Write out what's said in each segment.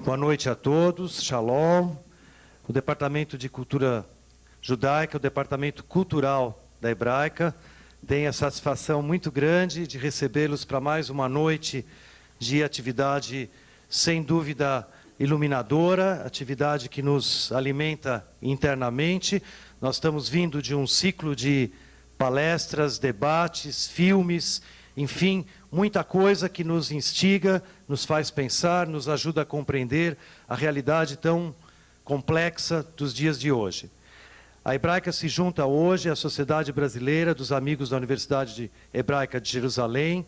Boa noite a todos, Shalom. O Departamento de Cultura Judaica, o Departamento Cultural da Hebraica, tem a satisfação muito grande de recebê-los para mais uma noite de atividade, sem dúvida, iluminadora, atividade que nos alimenta internamente. Nós estamos vindo de um ciclo de palestras, debates, filmes, enfim, muita coisa que nos instiga, nos faz pensar, nos ajuda a compreender a realidade tão complexa dos dias de hoje. A Hebraica se junta hoje à Sociedade Brasileira dos Amigos da Universidade Hebraica de Jerusalém,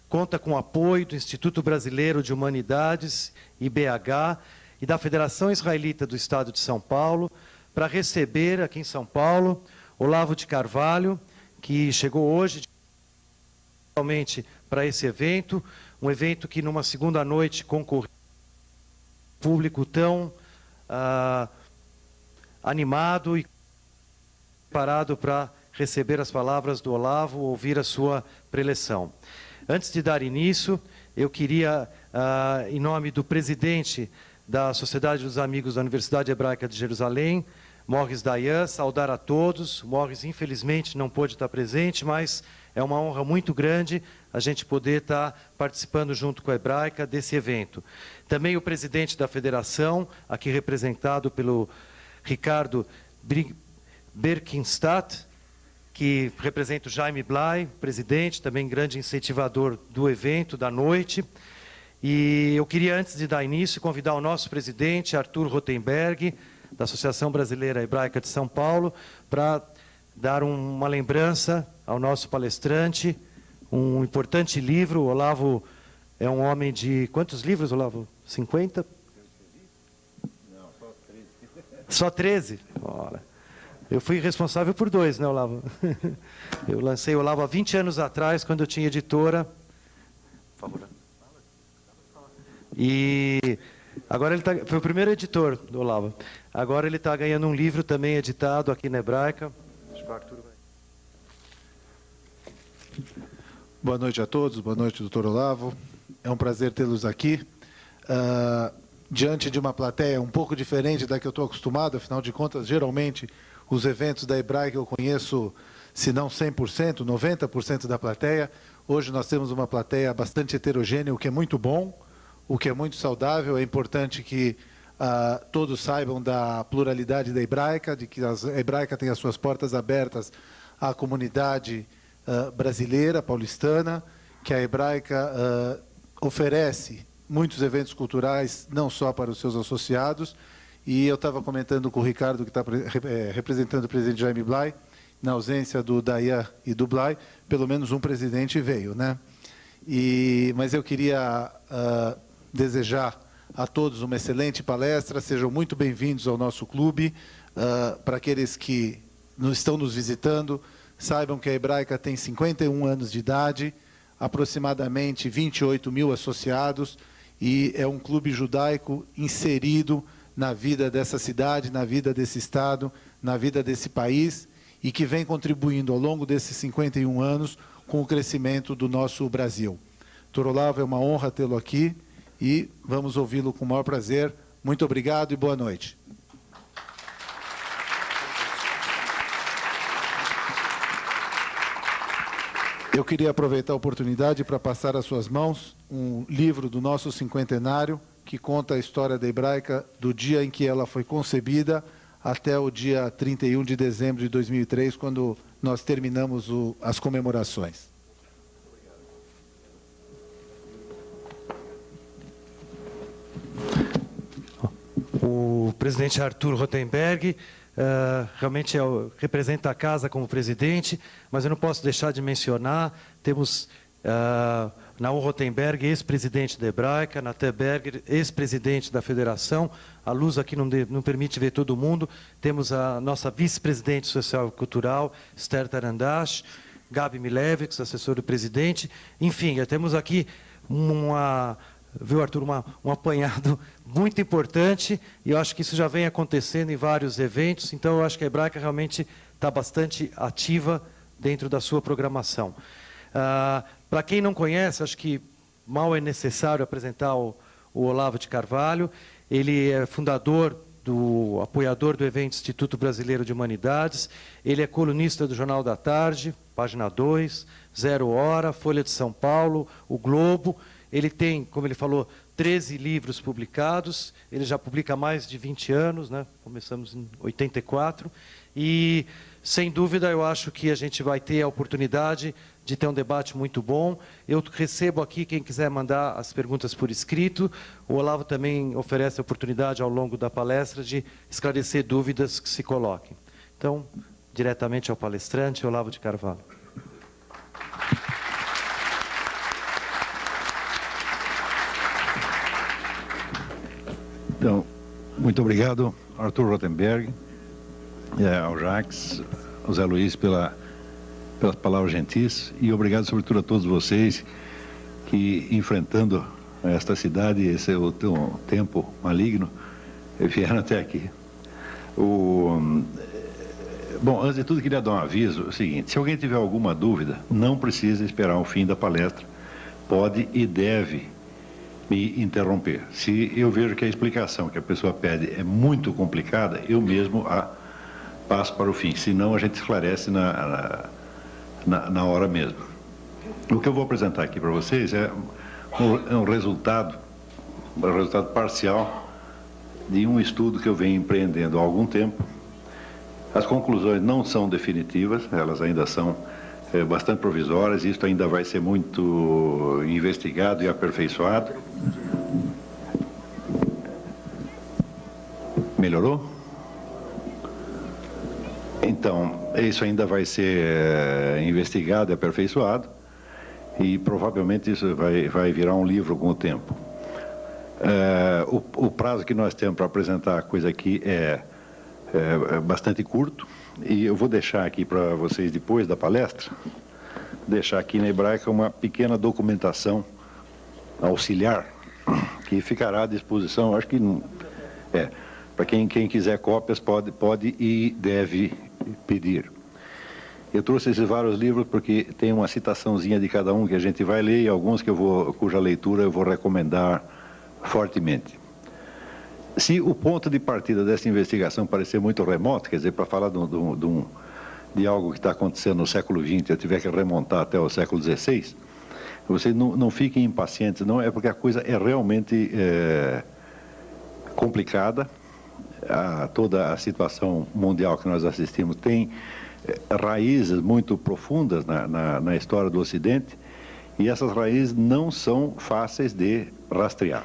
conta com o apoio do Instituto Brasileiro de Humanidades, IBH, e da Federação Israelita do Estado de São Paulo, para receber aqui em São Paulo Olavo de Carvalho, que chegou hoje para esse evento, um evento que numa segunda noite concorreu público tão animado e preparado para receber as palavras do Olavo, ouvir a sua preleção. Antes de dar início, eu queria, em nome do presidente da Sociedade dos Amigos da Universidade Hebraica de Jerusalém, Morris Dayan, saudar a todos. Morris, infelizmente, não pôde estar presente, mas é uma honra muito grande a gente poder estar participando junto com a Hebraica desse evento. Também o presidente da federação, aqui representado pelo Ricardo Berkenstadt, que representa o Jaime Blay, presidente, também grande incentivador do evento, da noite. E eu queria, antes de dar início, convidar o nosso presidente, Arthur Rotenberg, da Associação Brasileira Hebraica de São Paulo, para dar uma lembrança ao nosso palestrante, um importante livro. O Olavo é um homem de... Quantos livros, Olavo? 50? Não, só 13. Só 13? Ora. Eu fui responsável por 2, né, Olavo? Eu lancei o Olavo há 20 anos atrás, quando eu tinha editora. Por favor. E agora ele foi o primeiro editor do Olavo. Agora ele está ganhando um livro também editado aqui na Hebraica. Acho que o Arthur vai. Boa noite a todos, boa noite, doutor Olavo. É um prazer tê-los aqui. Diante de uma plateia um pouco diferente da que eu estou acostumado, afinal de contas, geralmente, os eventos da Hebraica eu conheço, se não 100%, 90% da plateia. Hoje nós temos uma plateia bastante heterogênea, o que é muito bom, o que é muito saudável. É importante que todos saibam da pluralidade da Hebraica, de que a Hebraica tem as suas portas abertas à comunidade brasileira, paulistana, que a Hebraica oferece muitos eventos culturais, não só para os seus associados. E eu estava comentando com o Ricardo, que está representando o presidente Jaime Blay, na ausência do Dayan e do Blay, pelo menos um presidente veio, né? Mas eu queria desejar a todos uma excelente palestra, sejam muito bem-vindos ao nosso clube. Para aqueles que estão nos visitando, saibam que a Hebraica tem 51 anos de idade, aproximadamente 28 mil associados, e é um clube judaico inserido na vida dessa cidade, na vida desse estado, na vida desse país, e que vem contribuindo ao longo desses 51 anos com o crescimento do nosso Brasil. Dr. Olavo, é uma honra tê-lo aqui e vamos ouvi-lo com o maior prazer. Muito obrigado e boa noite. Eu queria aproveitar a oportunidade para passar às suas mãos um livro do nosso cinquentenário, que conta a história da Hebraica do dia em que ela foi concebida até o dia 31 de dezembro de 2003, quando nós terminamos as comemorações. O presidente Arthur Rotenberg realmente representa a casa como presidente, mas eu não posso deixar de mencionar, temos Naum Rotenberg, ex-presidente da Hebraica, Natan Berger, ex-presidente da Federação. A luz aqui não permite ver todo mundo. Temos a nossa vice-presidente social e cultural, Esther Tarandash, Gabi Milevix, assessor do presidente. Enfim, temos aqui viu, Arthur, um apanhado muito importante, e eu acho que isso já vem acontecendo em vários eventos. Então eu acho que a Hebraica realmente está bastante ativa dentro da sua programação. Para quem não conhece, acho que mal é necessário apresentar o o Olavo de Carvalho. Ele é fundador, apoiador do evento Instituto Brasileiro de Humanidades. Ele é colunista do Jornal da Tarde, Página 2, Zero Hora, Folha de São Paulo, O Globo. Ele tem, como ele falou, 13 livros publicados. Ele já publica há mais de 20 anos, né? Começamos em 84. E, sem dúvida, eu acho que a gente vai ter a oportunidade de ter um debate muito bom. Eu recebo aqui, quem quiser mandar as perguntas por escrito. O Olavo também oferece a oportunidade, ao longo da palestra, de esclarecer dúvidas que se coloquem. Então, diretamente ao palestrante, Olavo de Carvalho. Então, muito obrigado, Arthur Rotenberg, ao Jacques, ao Zé Luiz pelas palavras gentis, e obrigado, sobretudo, a todos vocês que, enfrentando esta cidade, esse é o tempo maligno, vieram até aqui. Bom, antes de tudo, queria dar um aviso, o seguinte: se alguém tiver alguma dúvida, não precisa esperar o fim da palestra, pode e deve me interromper. Se eu vejo que a explicação que a pessoa pede é muito complicada, eu mesmo a passo para o fim, senão a gente esclarece na hora mesmo. O que eu vou apresentar aqui para vocês é um resultado parcial de um estudo que eu venho empreendendo há algum tempo. As conclusões não são definitivas, elas ainda são bastante provisórias, isso ainda vai ser muito investigado e aperfeiçoado. Melhorou? Então, isso ainda vai ser investigado e aperfeiçoado, e provavelmente isso vai virar um livro com o tempo. O prazo que nós temos para apresentar a coisa aqui é bastante curto, e eu vou deixar aqui para vocês, depois da palestra, deixar aqui na Hebraica uma pequena documentação auxiliar, que ficará à disposição, acho que para quem quiser cópias pode e deve pedir. Eu trouxe esses vários livros porque tem uma citaçãozinha de cada um que a gente vai ler, e alguns cuja leitura eu vou recomendar fortemente. Se o ponto de partida dessa investigação parecer muito remoto, quer dizer, para falar de algo que está acontecendo no século XX, eu tiver que remontar até o século XVI, vocês não fiquem impacientes, não, é porque a coisa é realmente complicada. Toda a situação mundial que nós assistimos tem raízes muito profundas na história do Ocidente, e essas raízes não são fáceis de rastrear.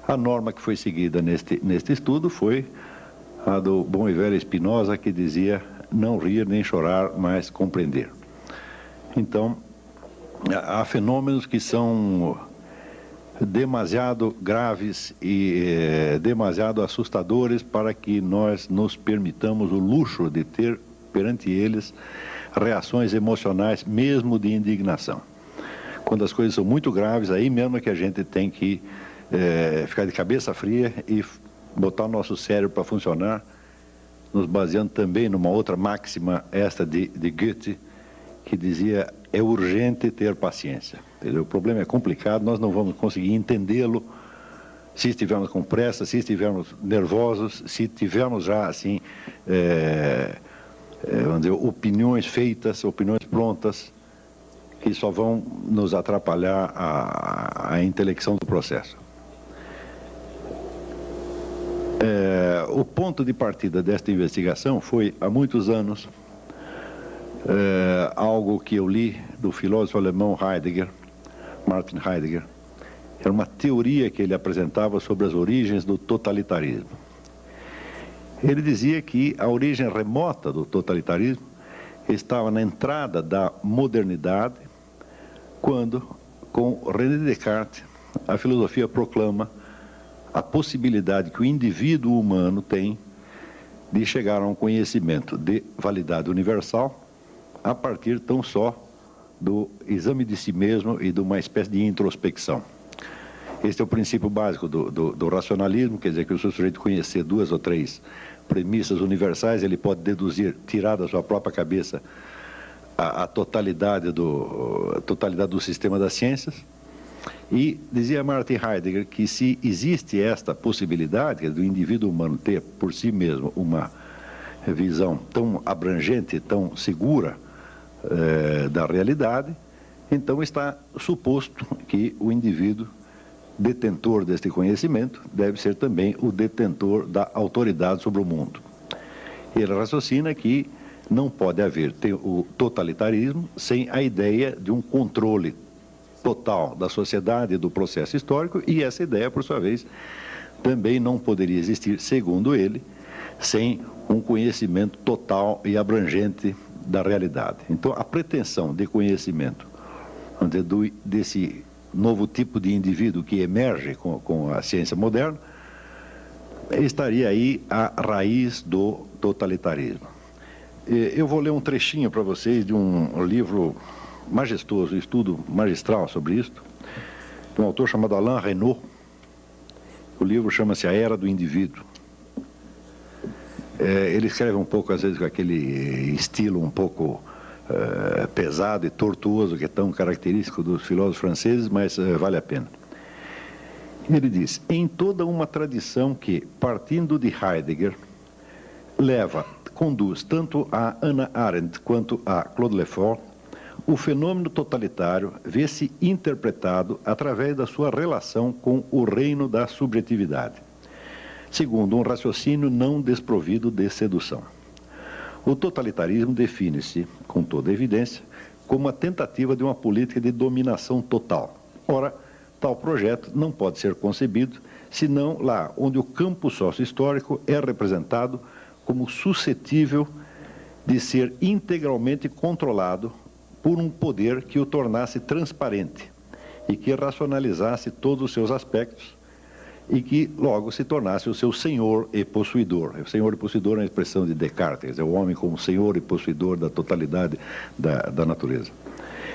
A norma que foi seguida neste estudo foi a do bom e velho Spinoza, que dizia: não rir nem chorar, mas compreender. Então, há fenômenos que são demasiado graves e demasiado assustadores para que nós nos permitamos o luxo de ter perante eles reações emocionais, mesmo de indignação. Quando as coisas são muito graves, aí mesmo é que a gente tem que ficar de cabeça fria e botar o nosso cérebro para funcionar, nos baseando também numa outra máxima, esta de Goethe, que dizia: é urgente ter paciência. O problema é complicado, nós não vamos conseguir entendê-lo se estivermos com pressa, se estivermos nervosos, se tivermos já, assim, vamos dizer, opiniões feitas, opiniões prontas, que só vão nos atrapalhar a intelecção do processo. O ponto de partida desta investigação foi, há muitos anos, algo que eu li do filósofo alemão Martin Heidegger. Era uma teoria que ele apresentava sobre as origens do totalitarismo. Ele dizia que a origem remota do totalitarismo estava na entrada da modernidade, quando, com René Descartes, a filosofia proclama a possibilidade que o indivíduo humano tem de chegar a um conhecimento de validade universal a partir tão só do exame de si mesmo e de uma espécie de introspecção. Este é o princípio básico do racionalismo, quer dizer que se o sujeito conhecer 2 ou 3 premissas universais, ele pode deduzir, tirar da sua própria cabeça a totalidade do sistema das ciências. E dizia Martin Heidegger que se existe esta possibilidade do indivíduo humano ter por si mesmo uma visão tão abrangente, tão segura da realidade, então está suposto que o indivíduo detentor deste conhecimento deve ser também o detentor da autoridade sobre o mundo. Ele raciocina que não pode haver o totalitarismo sem a ideia de um controle total da sociedade e do processo histórico, e essa ideia, por sua vez, também não poderia existir, segundo ele, sem um conhecimento total e abrangente da realidade. Então, a pretensão de conhecimento desse novo tipo de indivíduo que emerge com a ciência moderna, estaria aí a raiz do totalitarismo. Eu vou ler um trechinho para vocês de um livro majestoso, estudo magistral sobre isto, de um autor chamado Alain Renaud. O livro chama-se A Era do Indivíduo. Ele escreve um pouco, às vezes, com aquele estilo um pouco pesado e tortuoso que é tão característico dos filósofos franceses, mas vale a pena. Ele diz: em toda uma tradição que, partindo de Heidegger, conduz tanto a Hannah Arendt quanto a Claude Lefort, o fenômeno totalitário vê-se interpretado através da sua relação com o reino da subjetividade, segundo um raciocínio não desprovido de sedução. O totalitarismo define-se, com toda evidência, como a tentativa de uma política de dominação total. Ora, tal projeto não pode ser concebido senão lá onde o campo sócio-histórico é representado como suscetível de ser integralmente controlado por um poder que o tornasse transparente e que racionalizasse todos os seus aspectos e que logo se tornasse o seu senhor e possuidor. O senhor e possuidor é uma expressão de Descartes, é o homem como senhor e possuidor da totalidade da natureza.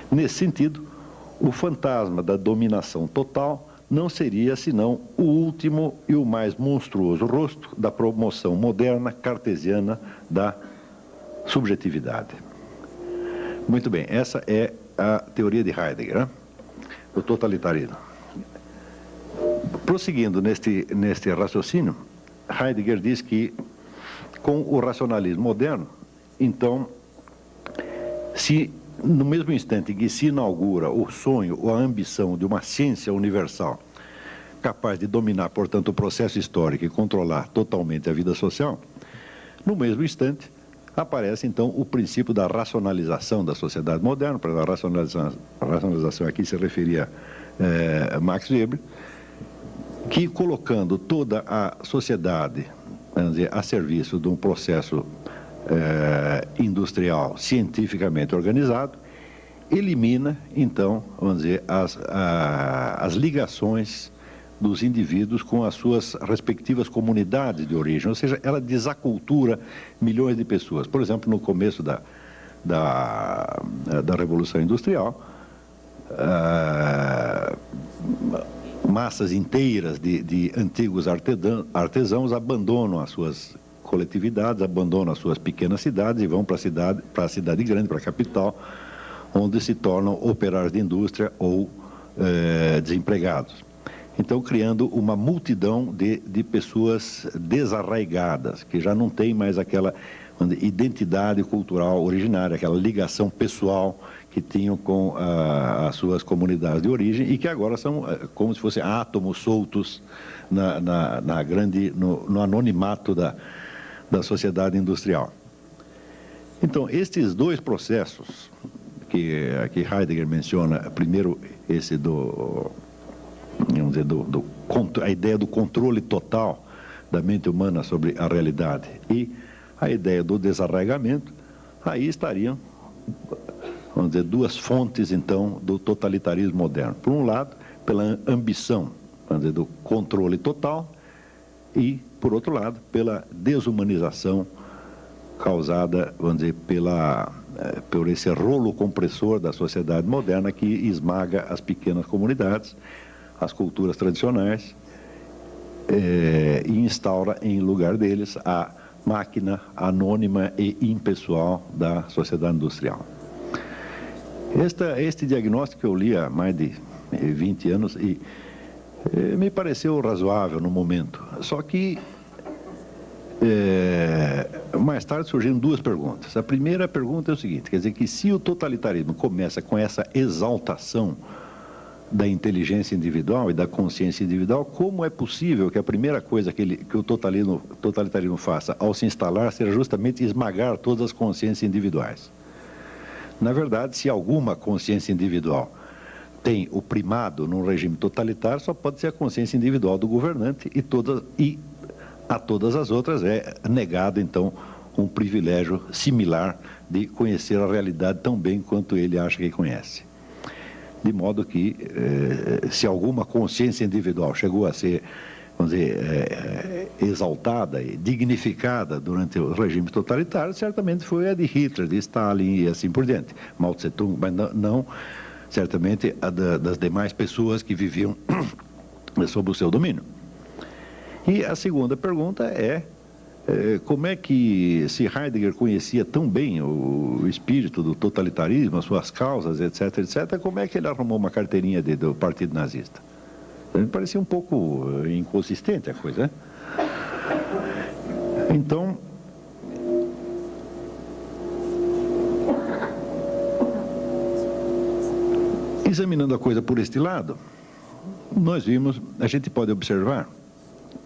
Nesse sentido, o fantasma da dominação total não seria senão o último e o mais monstruoso rosto da promoção moderna cartesiana da subjetividade. Muito bem, essa é a teoria de Heidegger, né? O totalitarismo. Prosseguindo neste raciocínio, Heidegger diz que, com o racionalismo moderno, então, se no mesmo instante em que se inaugura o sonho ou a ambição de uma ciência universal capaz de dominar, portanto, o processo histórico e controlar totalmente a vida social, no mesmo instante aparece, então, o princípio da racionalização da sociedade moderna. Para a racionalização aqui se referia a Max Weber, que, colocando toda a sociedade, vamos dizer, a serviço de um processo industrial cientificamente organizado, elimina, então, vamos dizer, as ligações dos indivíduos com as suas respectivas comunidades de origem, ou seja, ela desacultura milhões de pessoas. Por exemplo, no começo da Revolução Industrial, massas inteiras de antigos artesãos abandonam as suas coletividades, abandonam as suas pequenas cidades e vão para a cidade grande, para a capital, onde se tornam operários de indústria ou desempregados. Então, criando uma multidão de pessoas desarraigadas, que já não tem mais aquela identidade cultural originária, aquela ligação pessoal que tinham com as suas comunidades de origem e que agora são como se fossem átomos soltos no anonimato da sociedade industrial. Então, estes dois processos que Heidegger menciona, primeiro esse a ideia do controle total da mente humana sobre a realidade e a ideia do desarraigamento, aí estariam, vamos dizer, duas fontes, então, do totalitarismo moderno. Por um lado, pela ambição, vamos dizer, do controle total e, por outro lado, pela desumanização causada, vamos dizer, por esse rolo compressor da sociedade moderna que esmaga as pequenas comunidades, as culturas tradicionais, e instaura em lugar deles a máquina anônima e impessoal da sociedade industrial. Este diagnóstico que eu li há mais de 20 anos, e me pareceu razoável no momento. Só que mais tarde surgiram duas perguntas. A primeira pergunta é o seguinte, quer dizer que se o totalitarismo começa com essa exaltação da inteligência individual e da consciência individual, como é possível que a primeira coisa que o totalitarismo faça ao se instalar seja justamente esmagar todas as consciências individuais? Na verdade, se alguma consciência individual tem o primado num regime totalitário, só pode ser a consciência individual do governante, e a todas as outras é negado, então, um privilégio similar de conhecer a realidade tão bem quanto ele acha que conhece. De modo que, se alguma consciência individual chegou a ser, vamos dizer, exaltada e dignificada durante o regime totalitário, certamente foi a de Hitler, de Stalin e assim por diante. Mao Tse-tung, mas não certamente a das demais pessoas que viviam sob o seu domínio. E a segunda pergunta é, como é que, se Heidegger conhecia tão bem o espírito do totalitarismo, as suas causas, etc., etc., como é que ele arrumou uma carteirinha do Partido Nazista? Me parecia um pouco inconsistente a coisa, né? Então, examinando a coisa por este lado, a gente pode observar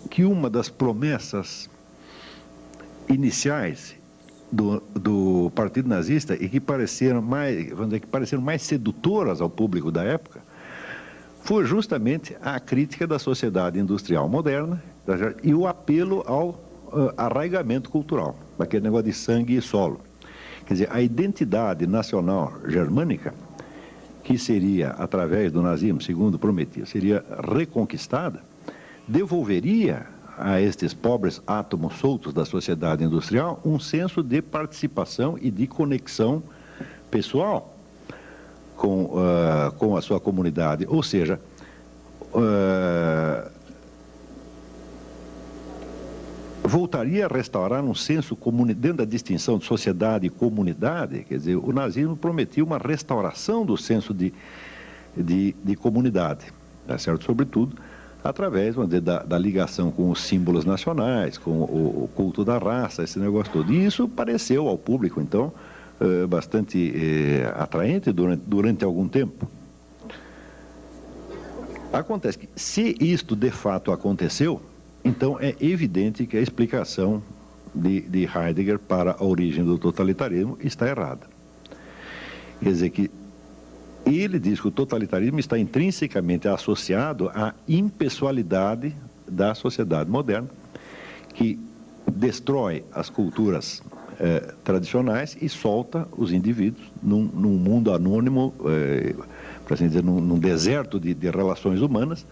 que uma das promessas iniciais do Partido Nazista e que pareceram mais sedutoras ao público da época foi justamente a crítica da sociedade industrial moderna e o apelo ao arraigamento cultural, aquele negócio de sangue e solo. Quer dizer, a identidade nacional germânica, que seria, através do nazismo, segundo prometia, seria reconquistada, devolveria a estes pobres átomos soltos da sociedade industrial um senso de participação e de conexão pessoal com a sua comunidade. Ou seja, voltaria a restaurar um senso dentro da distinção de sociedade e comunidade. Quer dizer, o nazismo prometia uma restauração do senso de comunidade, tá certo? Sobretudo através, vamos dizer, da ligação com os símbolos nacionais, com o culto da raça, esse negócio todo. E isso pareceu ao público, então, bastante atraente durante algum tempo. Acontece que, se isto de fato aconteceu, então é evidente que a explicação de Heidegger para a origem do totalitarismo está errada. Quer dizer que ele diz que o totalitarismo está intrinsecamente associado à impessoalidade da sociedade moderna, que destrói as culturas tradicionais e solta os indivíduos num mundo anônimo, para assim dizer, num deserto de relações humanas,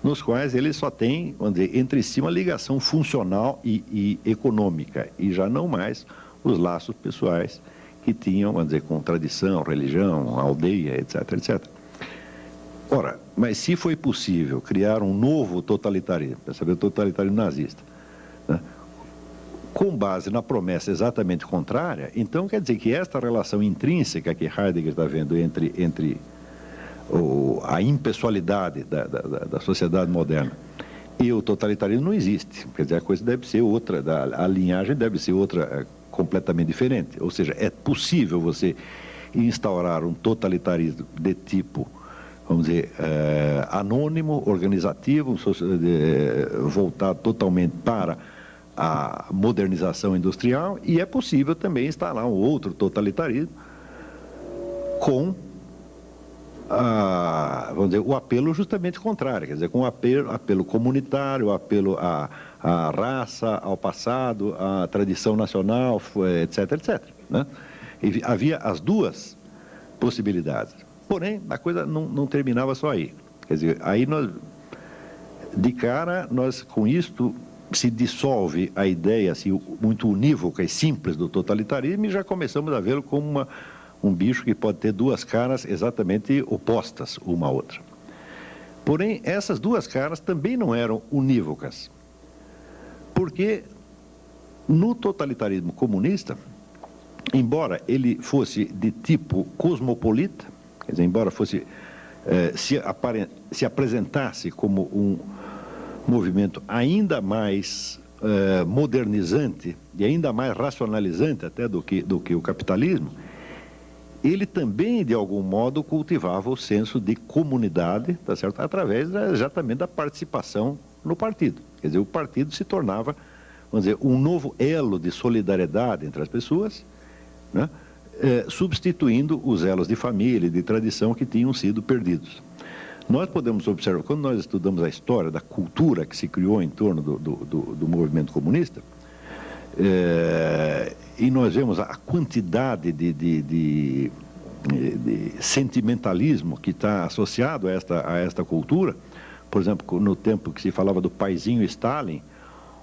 nos quais ele só tem, vamos dizer, entre si uma ligação funcional e econômica, e já não mais os laços pessoais que tinham, vamos dizer, com tradição, religião, aldeia, etc., etc. Ora, mas se foi possível criar um novo totalitarismo, para saber o totalitarismo nazista, né, com base na promessa exatamente contrária, então quer dizer que esta relação intrínseca que Heidegger está vendo entre a impessoalidade da sociedade moderna e o totalitarismo não existe. Quer dizer, a coisa deve ser outra, a linhagem deve ser outra, completamente diferente. Ou seja, é possível você instaurar um totalitarismo de tipo, vamos dizer, anônimo, organizativo, voltado totalmente para a modernização industrial, e é possível também instalar um outro totalitarismo com vamos dizer, o apelo justamente contrário, quer dizer, com o apelo comunitário, o apelo à raça, ao passado, à tradição nacional, etc., etc., né? E havia as duas possibilidades. Porém, a coisa não terminava só aí. Quer dizer, aí de cara, com isto se dissolve a ideia assim, muito unívoca e simples do totalitarismo, e já começamos a vê-lo como um bicho que pode ter duas caras exatamente opostas uma à outra. Porém, essas duas caras também não eram unívocas, porque no totalitarismo comunista, embora ele fosse de tipo cosmopolita, quer dizer, embora fosse se apresentasse como um movimento ainda mais modernizante e ainda mais racionalizante até do que o capitalismo, ele também, de algum modo, cultivava o senso de comunidade, tá certo? Através exatamente da participação no partido. Quer dizer, o partido se tornava, vamos dizer, um novo elo de solidariedade entre as pessoas, né? Substituindo os elos de família e de tradição que tinham sido perdidos. Nós podemos observar, quando nós estudamos a história da cultura que se criou em torno do movimento comunista, e nós vemos a quantidade de sentimentalismo que está associado a esta cultura. Por exemplo, no tempo que se falava do paizinho Stalin,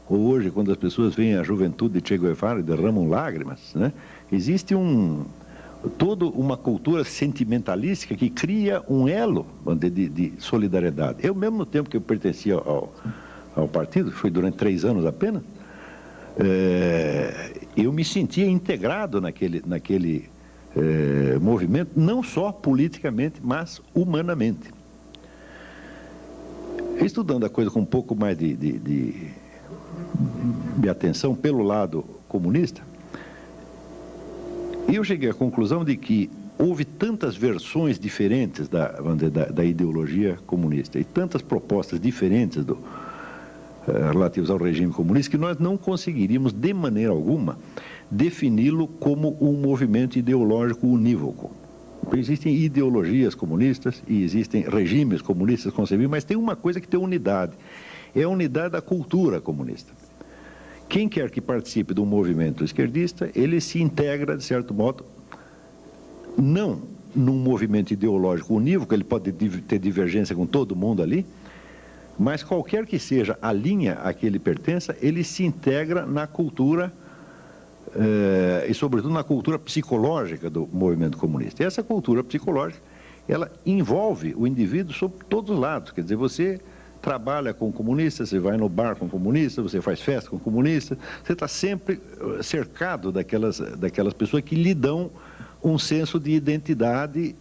ou hoje, quando as pessoas veem a juventude de Che Guevara e derramam lágrimas, né? Existe toda uma cultura sentimentalística que cria um elo de solidariedade. Eu mesmo, no tempo que eu pertencia ao partido, foi durante 3 anos apenas, eu me sentia integrado naquele movimento, não só politicamente, mas humanamente. Estudando a coisa com um pouco mais de atenção pelo lado comunista, eu cheguei à conclusão de que houve tantas versões diferentes da ideologia comunista e tantas propostas diferentes relativas ao regime comunista que nós não conseguiríamos, de maneira alguma, defini-lo como um movimento ideológico unívoco. Existem ideologias comunistas e existem regimes comunistas concebíveis, mas tem uma coisa que tem unidade. É a unidade da cultura comunista. Quem quer que participe do movimento esquerdista, ele se integra, de certo modo, não num movimento ideológico unívoco, ele pode ter divergência com todo mundo ali, mas qualquer que seja a linha a que ele pertença, ele se integra na cultura e, sobretudo, na cultura psicológica do movimento comunista. E essa cultura psicológica, ela envolve o indivíduo sob todos os lados. Quer dizer, você trabalha com comunistas, você vai no bar com comunistas, você faz festa com comunistas, você está sempre cercado daquelas pessoas que lhe dão um senso de identidade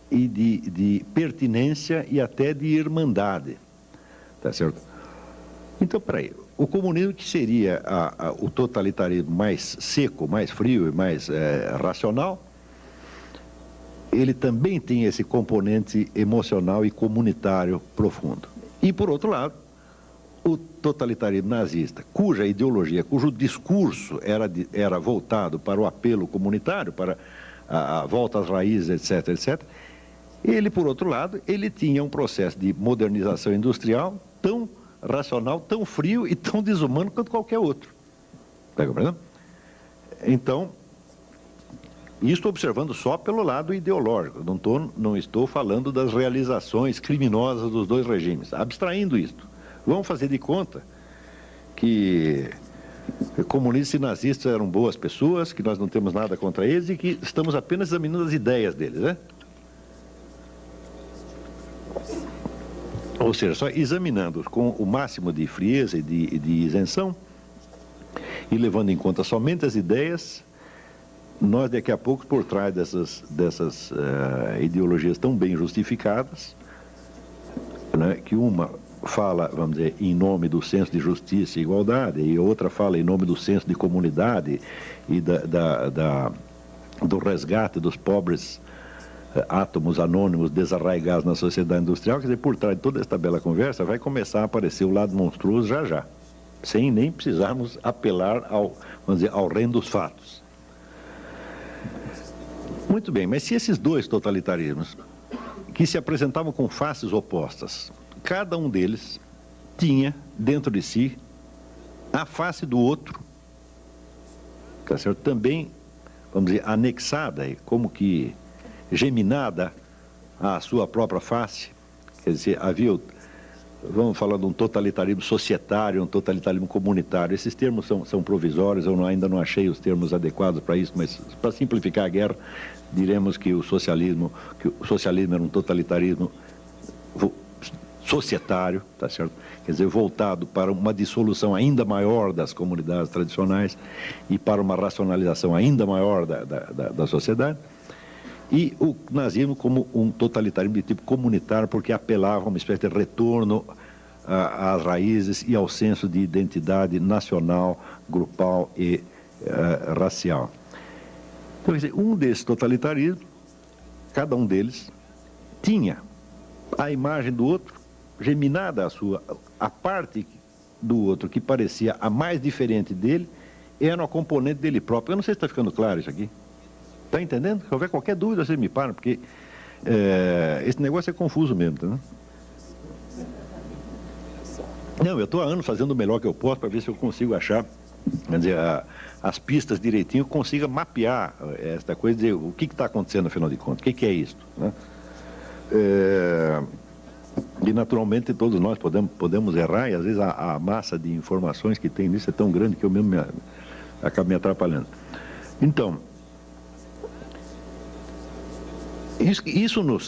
e de pertinência e até de irmandade. Tá certo? Então, peraí, o comunismo, que seria o totalitarismo mais seco, mais frio e mais racional, ele também tem esse componente emocional e comunitário profundo. E, por outro lado, o totalitarismo nazista, cuja ideologia, cujo discurso era voltado para o apelo comunitário, para a volta às raízes, etc., etc., ele, por outro lado, ele tinha um processo de modernização industrial tão racional, tão frio e tão desumano quanto qualquer outro. Está compreendendo? Então, isso observando só pelo lado ideológico, não estou falando das realizações criminosas dos dois regimes, abstraindo isto. Vamos fazer de conta que comunistas e nazistas eram boas pessoas, que nós não temos nada contra eles e que estamos apenas examinando as ideias deles, né? Ou seja, só examinando com o máximo de frieza e de isenção e levando em conta somente as ideias, nós daqui a pouco, por trás dessas ideologias tão bem justificadas, né, que uma fala, vamos dizer, em nome do senso de justiça e igualdade, e outra fala em nome do senso de comunidade e do resgate dos pobres átomos anônimos desarraigados na sociedade industrial. Quer dizer, por trás de toda esta bela conversa vai começar a aparecer o lado monstruoso já, sem nem precisarmos apelar vamos dizer, ao reino dos fatos. Muito bem, mas se esses dois totalitarismos, que se apresentavam com faces opostas, cada um deles tinha dentro de si a face do outro, tá certo? Também, vamos dizer, anexada, como que geminada à sua própria face. Quer dizer, vamos falar de um totalitarismo societário, um totalitarismo comunitário. Esses termos são provisórios, eu ainda não achei os termos adequados para isso, mas para simplificar a guerra, diremos que o socialismo era um totalitarismo societário, tá certo? Quer dizer, voltado para uma dissolução ainda maior das comunidades tradicionais e para uma racionalização ainda maior da sociedade. e o nazismo como um totalitarismo de tipo comunitário, porque apelava a uma espécie de retorno às raízes e ao senso de identidade nacional, grupal e racial. Então, quer dizer, um desses totalitarismos, cada um deles tinha a imagem do outro geminada a parte do outro que parecia a mais diferente dele era uma componente dele próprio. Eu não sei se está ficando claro isso aqui. Está entendendo? Se houver qualquer dúvida, você me para, porque esse negócio é confuso mesmo, tá, né? Não, eu estou há anos fazendo o melhor que eu posso para ver se eu consigo achar, quer dizer, as pistas direitinho, consiga mapear esta coisa, dizer o que está acontecendo, afinal de contas, o que é isso, né? E naturalmente todos nós podemos errar, e às vezes a massa de informações que tem nisso é tão grande que eu mesmo acabo me atrapalhando. Então,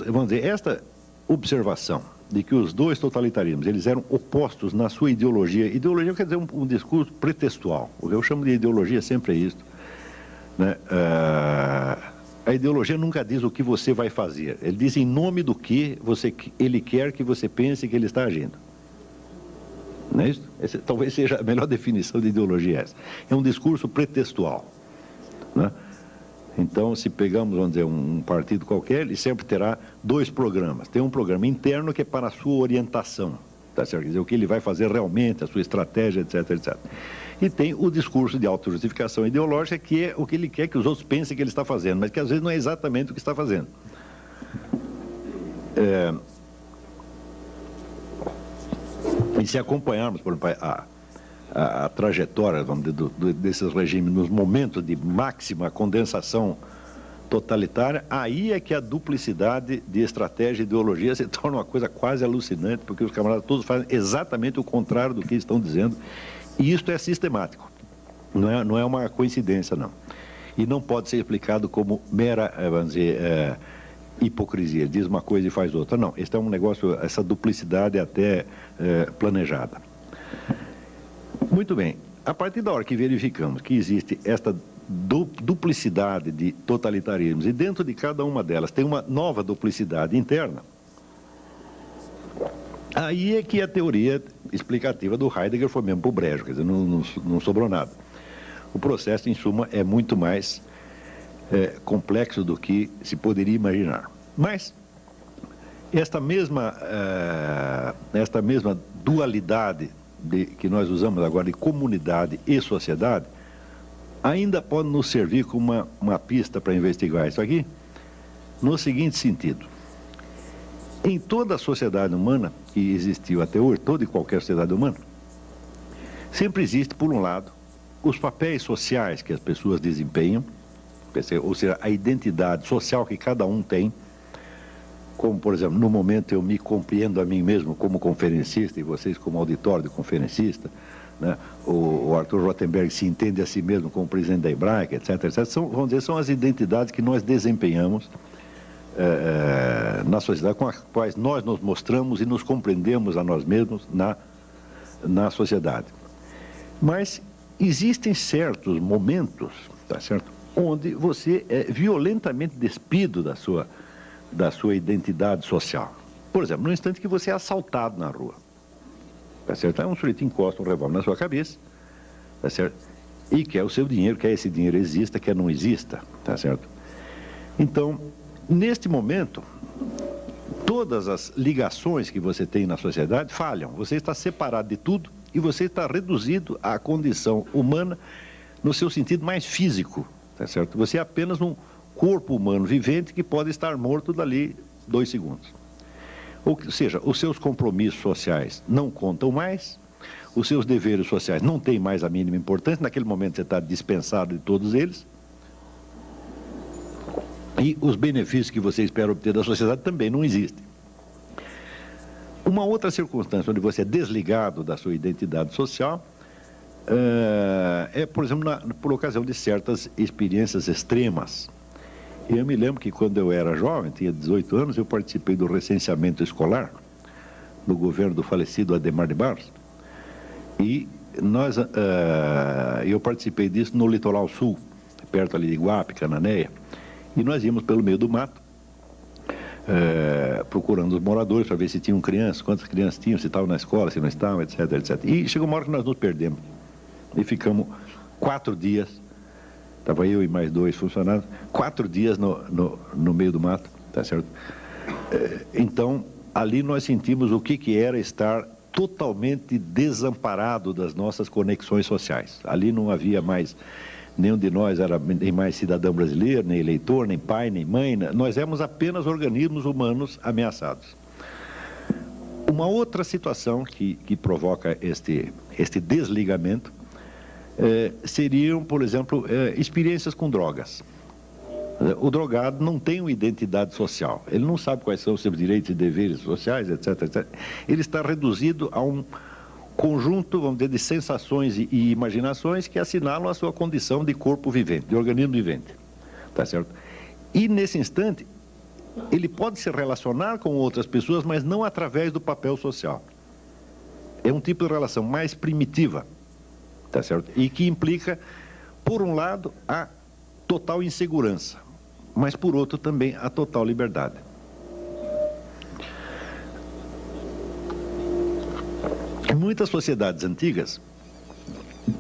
vamos dizer, esta observação de que os dois totalitarismos, eles eram opostos na sua ideologia. Ideologia quer dizer um discurso pretextual. O que eu chamo de ideologia sempre é isso, né? A ideologia nunca diz o que você vai fazer. Ele diz em nome do que ele quer que você pense que ele está agindo. Não é isso? Talvez seja a melhor definição de ideologia essa. É um discurso pretextual, né? Então, se pegamos, vamos dizer, um partido qualquer, ele sempre terá dois programas. Tem um programa interno que é para a sua orientação, tá certo? Quer dizer, o que ele vai fazer realmente, a sua estratégia, etc, etc. E tem o discurso de autojustificação ideológica, que é o que ele quer que os outros pensem que ele está fazendo, mas que às vezes não é exatamente o que está fazendo. E se acompanharmos, por exemplo, a trajetória, vamos dizer, desses regimes nos momentos de máxima condensação totalitária, aí é que a duplicidade de estratégia e ideologia se torna uma coisa quase alucinante, porque os camaradas todos fazem exatamente o contrário do que estão dizendo, e isto é sistemático, não é uma coincidência, não. E não pode ser explicado como mera, vamos dizer, hipocrisia, diz uma coisa e faz outra. Não, este é um negócio, essa duplicidade é até planejada. Muito bem, a partir da hora que verificamos que existe esta duplicidade de totalitarismos e dentro de cada uma delas tem uma nova duplicidade interna, aí é que a teoria explicativa do Heidegger foi mesmo para o brejo, quer dizer, não sobrou nada. O processo, em suma, é muito mais complexo do que se poderia imaginar. Mas esta mesma dualidade que nós usamos agora de comunidade e sociedade, ainda pode nos servir como uma pista para investigar isso aqui, no seguinte sentido. Em toda a sociedade humana que existiu até hoje, toda e qualquer sociedade humana, sempre existe, por um lado, os papéis sociais que as pessoas desempenham, ou seja, a identidade social que cada um tem, como, por exemplo, no momento eu me compreendo a mim mesmo como conferencista e vocês como auditório de conferencista, né? O Arthur Rothenberg se entende a si mesmo como presidente da Hebraica, etc, etc. Vamos dizer, são as identidades que nós desempenhamos na sociedade, com as quais nós nos mostramos e nos compreendemos a nós mesmos na sociedade. Mas existem certos momentos, tá certo, onde você é violentamente despido da sua identidade social. Por exemplo, no instante que você é assaltado na rua, tá certo? Aí um sujeito encosta um revólver na sua cabeça, tá certo? E quer o seu dinheiro, quer esse dinheiro exista, quer não exista, tá certo? Então, neste momento, todas as ligações que você tem na sociedade falham. Você está separado de tudo e você está reduzido à condição humana no seu sentido mais físico, tá certo? Você é apenas um corpo humano vivente que pode estar morto dali 2 segundos. Ou seja, os seus compromissos sociais não contam mais, os seus deveres sociais não têm mais a mínima importância, naquele momento você está dispensado de todos eles, e os benefícios que você espera obter da sociedade também não existem. Uma outra circunstância onde você é desligado da sua identidade social por exemplo, por ocasião de certas experiências extremas. Eu me lembro que quando eu era jovem, tinha 18 anos, eu participei do recenseamento escolar do governo do falecido Adhemar de Barros. E eu participei disso no litoral sul, perto ali de Iguape, Cananéia. E nós íamos pelo meio do mato, procurando os moradores para ver se tinham crianças, quantas crianças tinham, se estavam na escola, se não estavam, etc, etc. E chegou uma hora que nós nos perdemos. E ficamos 4 dias, estava eu e mais 2 funcionários, 4 dias no meio do mato, tá certo? Então, ali nós sentimos o que era estar totalmente desamparado das nossas conexões sociais. Ali não havia mais, nenhum de nós era nem mais cidadão brasileiro, nem eleitor, nem pai, nem mãe, nós éramos apenas organismos humanos ameaçados. Uma outra situação que provoca este desligamento seriam, por exemplo, experiências com drogas. O drogado não tem uma identidade social, ele não sabe quais são os seus direitos e deveres sociais, etc, etc. Ele está reduzido a um conjunto, vamos dizer, de sensações e imaginações que assinalam a sua condição de corpo vivente, de organismo vivente, tá certo? E nesse instante, ele pode se relacionar com outras pessoas, mas não através do papel social. É um tipo de relação mais primitiva, tá certo? E que implica, por um lado, a total insegurança, mas por outro também a total liberdade. Muitas sociedades antigas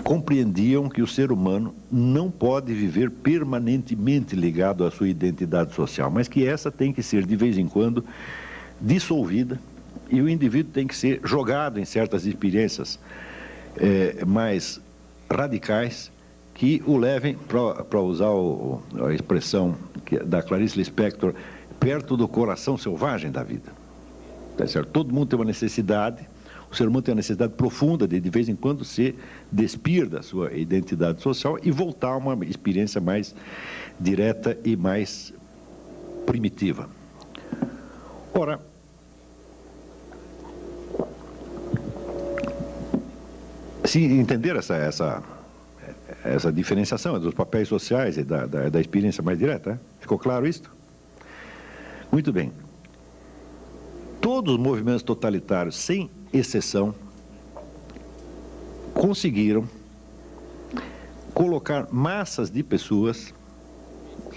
compreendiam que o ser humano não pode viver permanentemente ligado à sua identidade social, mas que essa tem que ser, de vez em quando, dissolvida e o indivíduo tem que ser jogado em certas experiências mais radicais que o levem, para usar a expressão da Clarice Lispector, perto do coração selvagem da vida. Tá certo? Todo mundo tem uma necessidade, o ser humano tem uma necessidade profunda de vez em quando, se despir da sua identidade social e voltar a uma experiência mais direta e mais primitiva. Ora, se entender essa diferenciação dos papéis sociais e da experiência mais direta, ficou claro isso? Muito bem. Todos os movimentos totalitários, sem exceção, conseguiram colocar massas de pessoas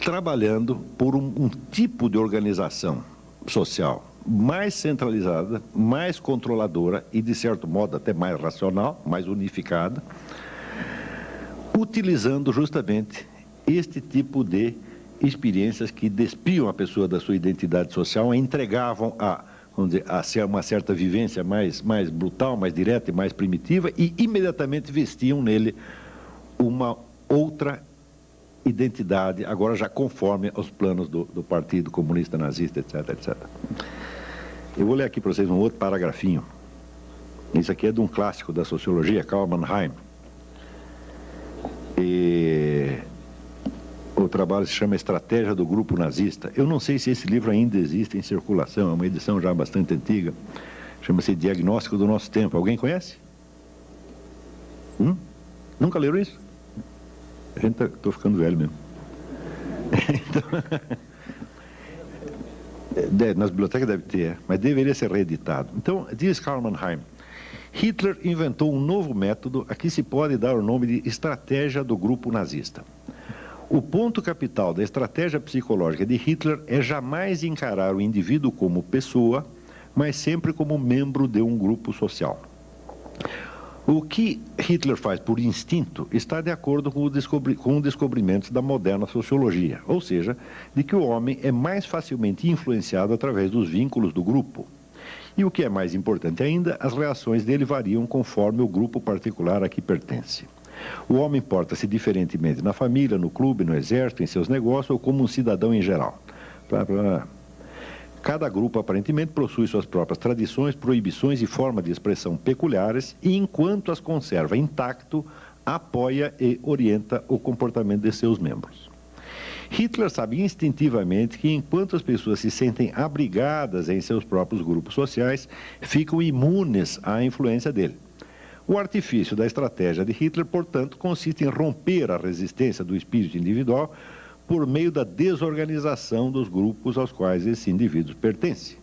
trabalhando por um tipo de organização social mais centralizada, mais controladora e, de certo modo, até mais racional, mais unificada, utilizando justamente este tipo de experiências que despiam a pessoa da sua identidade social e entregavam vamos dizer, a uma certa vivência mais brutal, mais direta e mais primitiva, e imediatamente vestiam nele uma outra identidade, agora já conforme aos planos do Partido Comunista Nazista, etc, etc. Eu vou ler aqui para vocês um outro paragrafinho. Isso aqui é de um clássico da sociologia, Karl Mannheim. E o trabalho se chama Estratégia do Grupo Nazista. Eu não sei se esse livro ainda existe em circulação, é uma edição já bastante antiga. Chama-se Diagnóstico do Nosso Tempo. Alguém conhece? Nunca leram isso? A gente estou ficando velho mesmo. Então, nas bibliotecas deve ter, mas deveria ser reeditado. Então, diz Karl Mannheim, Hitler inventou um novo método a que se pode dar o nome de estratégia do grupo nazista. O ponto capital da estratégia psicológica de Hitler é jamais encarar o indivíduo como pessoa, mas sempre como membro de um grupo social. O que Hitler faz por instinto está de acordo com o descobrimento da moderna sociologia, ou seja, de que o homem é mais facilmente influenciado através dos vínculos do grupo. E o que é mais importante ainda, as reações dele variam conforme o grupo particular a que pertence. O homem porta-se diferentemente na família, no clube, no exército, em seus negócios ou como um cidadão em geral. Cada grupo, aparentemente, possui suas próprias tradições, proibições e formas de expressão peculiares e, enquanto as conserva intacto, apoia e orienta o comportamento de seus membros. Hitler sabe instintivamente que, enquanto as pessoas se sentem abrigadas em seus próprios grupos sociais, ficam imunes à influência dele. O artifício da estratégia de Hitler, portanto, consiste em romper a resistência do espírito individual por meio da desorganização dos grupos aos quais esse indivíduo pertence.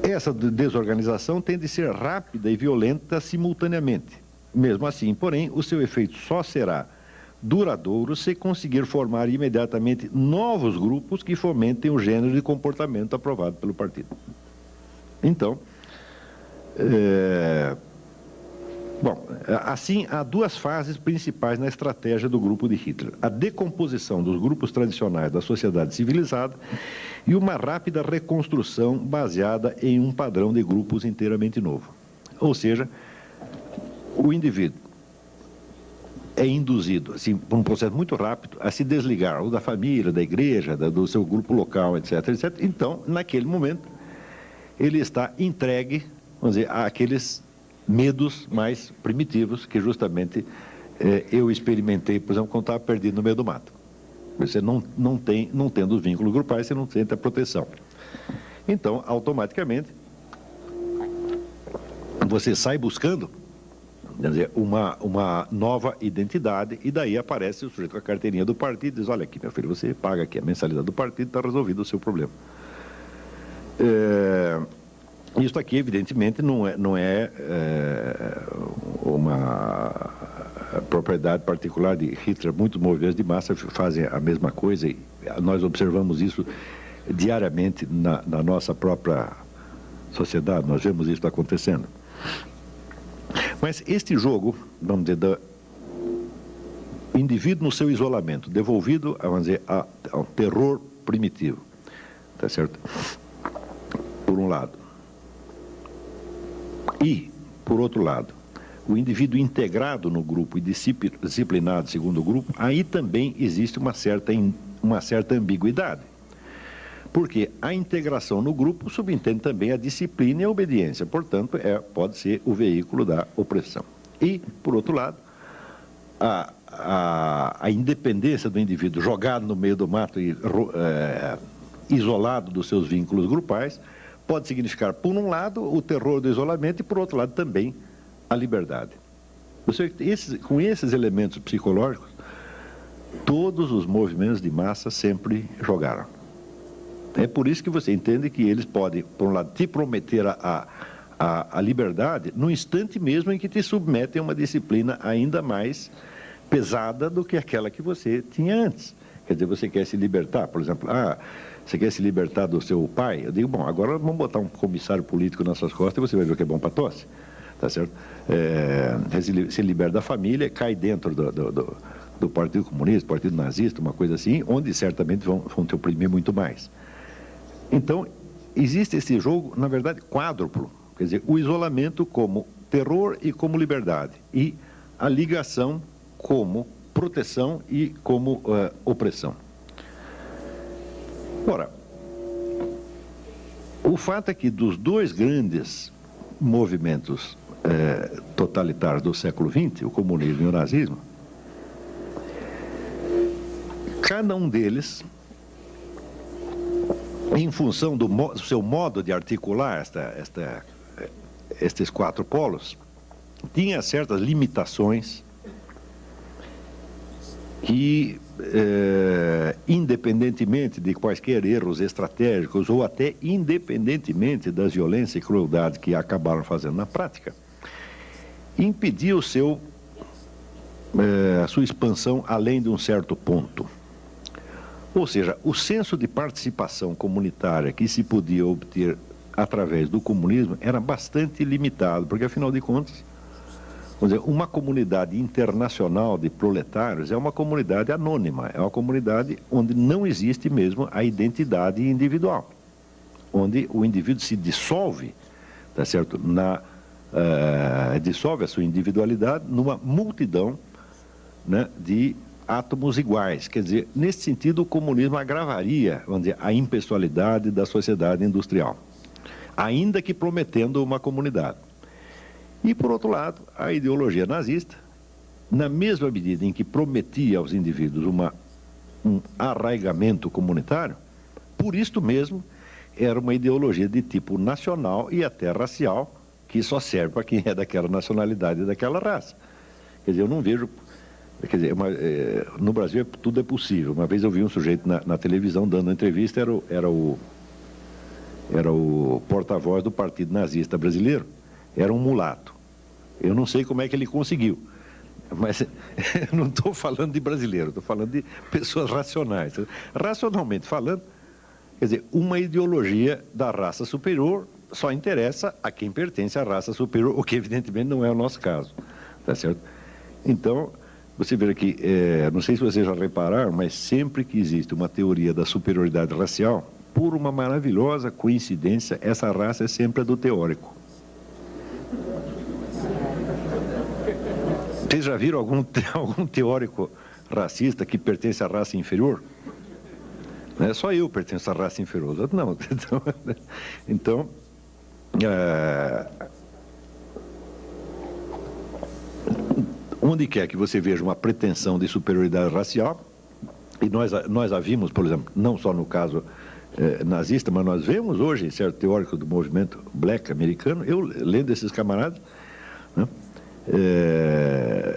Essa desorganização tem de ser rápida e violenta simultaneamente. Mesmo assim, porém, o seu efeito só será duradouro se conseguir formar imediatamente novos grupos que fomentem o gênero de comportamento aprovado pelo partido. Então, bom, assim, há duas fases principais na estratégia do grupo de Hitler: a decomposição dos grupos tradicionais da sociedade civilizada e uma rápida reconstrução baseada em um padrão de grupos inteiramente novo. Ou seja, o indivíduo é induzido, assim, por um processo muito rápido, a se desligar ou da família, da igreja, do seu grupo local, etc, etc. Então, naquele momento, ele está entregue, vamos dizer, àqueles medos mais primitivos que justamente eu experimentei, por exemplo, quando estava perdido no meio do mato. Você não tendo os vínculos grupais, você não sente a proteção. Então, automaticamente, você sai buscando, quer dizer, uma nova identidade, e daí aparece o sujeito com a carteirinha do partido e diz: olha aqui, meu filho, você paga aqui a mensalidade do partido, está resolvido o seu problema. Isso aqui, evidentemente, não é uma propriedade particular de Hitler. Muitos movimentos de massa fazem a mesma coisa, e nós observamos isso diariamente na nossa própria sociedade, nós vemos isso acontecendo. Mas este jogo, vamos dizer, do indivíduo no seu isolamento, devolvido, vamos dizer, ao terror primitivo, tá certo? Por um lado. E, por outro lado, o indivíduo integrado no grupo e disciplinado segundo o grupo, aí também existe uma certa ambiguidade. Porque a integração no grupo subentende também a disciplina e a obediência, portanto, pode ser o veículo da opressão. E, por outro lado, a independência do indivíduo jogado no meio do mato e isolado dos seus vínculos grupais, pode significar, por um lado, o terror do isolamento e, por outro lado, também a liberdade. Com esses elementos psicológicos, todos os movimentos de massa sempre jogaram. É por isso que você entende que eles podem, por um lado, te prometer a liberdade no instante mesmo em que te submetem a uma disciplina ainda mais pesada do que aquela que você tinha antes. Quer dizer, você quer se libertar, por exemplo, você quer se libertar do seu pai? Eu digo, bom, agora vamos botar um comissário político nas suas costas e você vai ver o que é bom para tosse, tá certo? Se liberta da família, cai dentro do Partido Comunista, Partido Nazista, uma coisa assim, onde certamente vão te oprimir muito mais. Então, existe esse jogo, na verdade, quádruplo, quer dizer, o isolamento como terror e como liberdade, e a ligação como proteção e como opressão. Ora, o fato é que dos dois grandes movimentos totalitários do século XX, o comunismo e o nazismo, cada um deles, em função do seu modo de articular estes quatro polos, tinha certas limitações que, independentemente de quaisquer erros estratégicos ou até independentemente das violências e crueldades que acabaram fazendo na prática, impedia a sua expansão além de um certo ponto. Ou seja, o senso de participação comunitária que se podia obter através do comunismo era bastante limitado, porque, afinal de contas, vamos dizer, uma comunidade internacional de proletários é uma comunidade anônima, é uma comunidade onde não existe mesmo a identidade individual, onde o indivíduo se dissolve, tá certo? Dissolve a sua individualidade numa multidão, né, de átomos iguais. Quer dizer, nesse sentido, o comunismo agravaria, vamos dizer, a impessoalidade da sociedade industrial, ainda que prometendo uma comunidade. E, por outro lado, a ideologia nazista, na mesma medida em que prometia aos indivíduos um arraigamento comunitário, por isto mesmo, era uma ideologia de tipo nacional e até racial, que só serve para quem é daquela nacionalidade e daquela raça. Quer dizer, eu não vejo... Quer dizer, no Brasil tudo é possível. Uma vez eu vi um sujeito na televisão dando uma entrevista, era o porta-voz do Partido Nazista Brasileiro, era um mulato. Eu não sei como é que ele conseguiu. Mas eu não estou falando de brasileiro, estou falando de pessoas racionais. Racionalmente falando, quer dizer, uma ideologia da raça superior só interessa a quem pertence à raça superior, o que evidentemente não é o nosso caso, tá certo? Então, você vê que, não sei se vocês já repararam, mas sempre que existe uma teoria da superioridade racial, por uma maravilhosa coincidência, essa raça é sempre a do teórico. Vocês já viram algum teórico racista que pertence à raça inferior? Não é só eu pertenço à raça inferior, os outros não. Então, onde quer que você veja uma pretensão de superioridade racial, e nós a vimos, por exemplo, não só no caso nazista, mas nós vemos hoje, certo teórico do movimento black americano, eu lendo esses camaradas, né,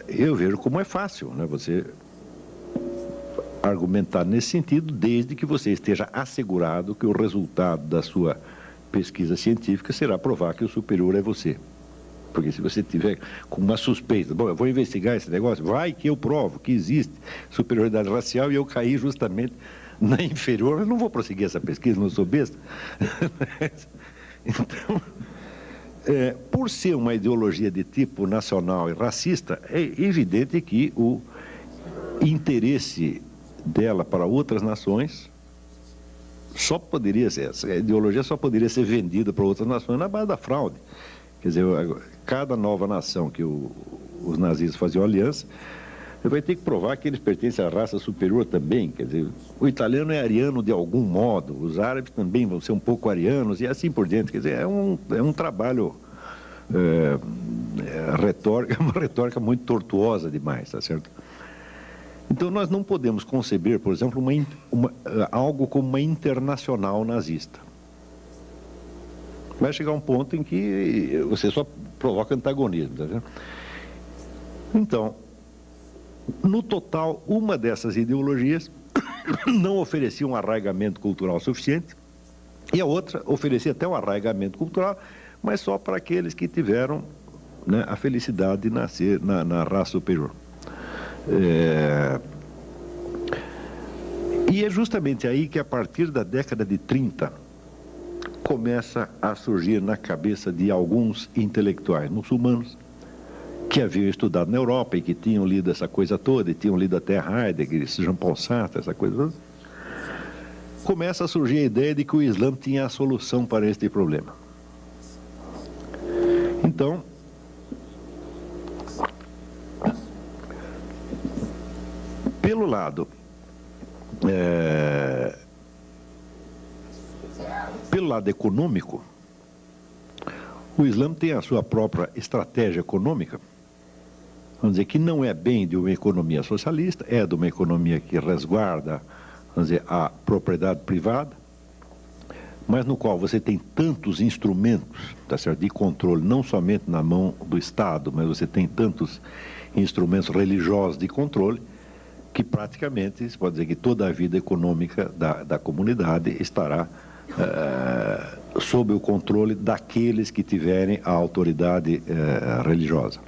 eu vejo como é fácil, né, você argumentar nesse sentido, desde que você esteja assegurado que o resultado da sua pesquisa científica será provar que o superior é você. Porque se você tiver com uma suspeita, bom, eu vou investigar esse negócio, vai que eu provo que existe superioridade racial e eu caí justamente na inferior, eu não vou prosseguir essa pesquisa, não sou besta. Então, por ser uma ideologia de tipo nacional e racista, é evidente que o interesse dela para outras nações só poderia ser, essa ideologia só poderia ser vendida para outras nações na base da fraude. Quer dizer, cada nova nação que os nazistas faziam aliança, vai ter que provar que eles pertencem à raça superior também. Quer dizer, o italiano é ariano de algum modo, os árabes também vão ser um pouco arianos e assim por diante. Quer dizer, é um trabalho retórica, uma retórica muito tortuosa demais, tá certo? Então nós não podemos conceber, por exemplo, algo como uma internacional nazista. Vai chegar um ponto em que você só provoca antagonismo, tá vendo? Então, no total, uma dessas ideologias não oferecia um arraigamento cultural suficiente e a outra oferecia até um arraigamento cultural, mas só para aqueles que tiveram, né, a felicidade de nascer na raça superior. E é justamente aí que, a partir da década de 30, começa a surgir na cabeça de alguns intelectuais muçulmanos que haviam estudado na Europa e que tinham lido essa coisa toda, e tinham lido até Heidegger, Jean-Paul Sartre, essa coisa toda, começa a surgir a ideia de que o Islã tinha a solução para este problema. Então, pelo lado econômico, o Islã tem a sua própria estratégia econômica, vamos dizer, que não é bem de uma economia socialista, é de uma economia que resguarda, vamos dizer, a propriedade privada, mas no qual você tem tantos instrumentos, tá certo, de controle, não somente na mão do Estado, mas você tem tantos instrumentos religiosos de controle, que praticamente, se pode dizer que toda a vida econômica da comunidade estará sob o controle daqueles que tiverem a autoridade religiosa.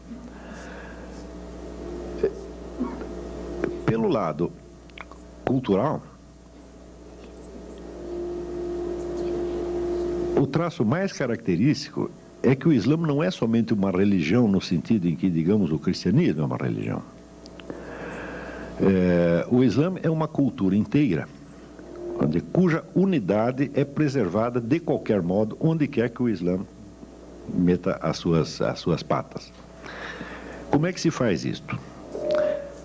Pelo lado cultural, o traço mais característico é que o Islã não é somente uma religião no sentido em que, digamos, o cristianismo é uma religião. O Islã é uma cultura inteira, cuja unidade é preservada de qualquer modo, onde quer que o Islã meta as suas patas. Como é que se faz isto?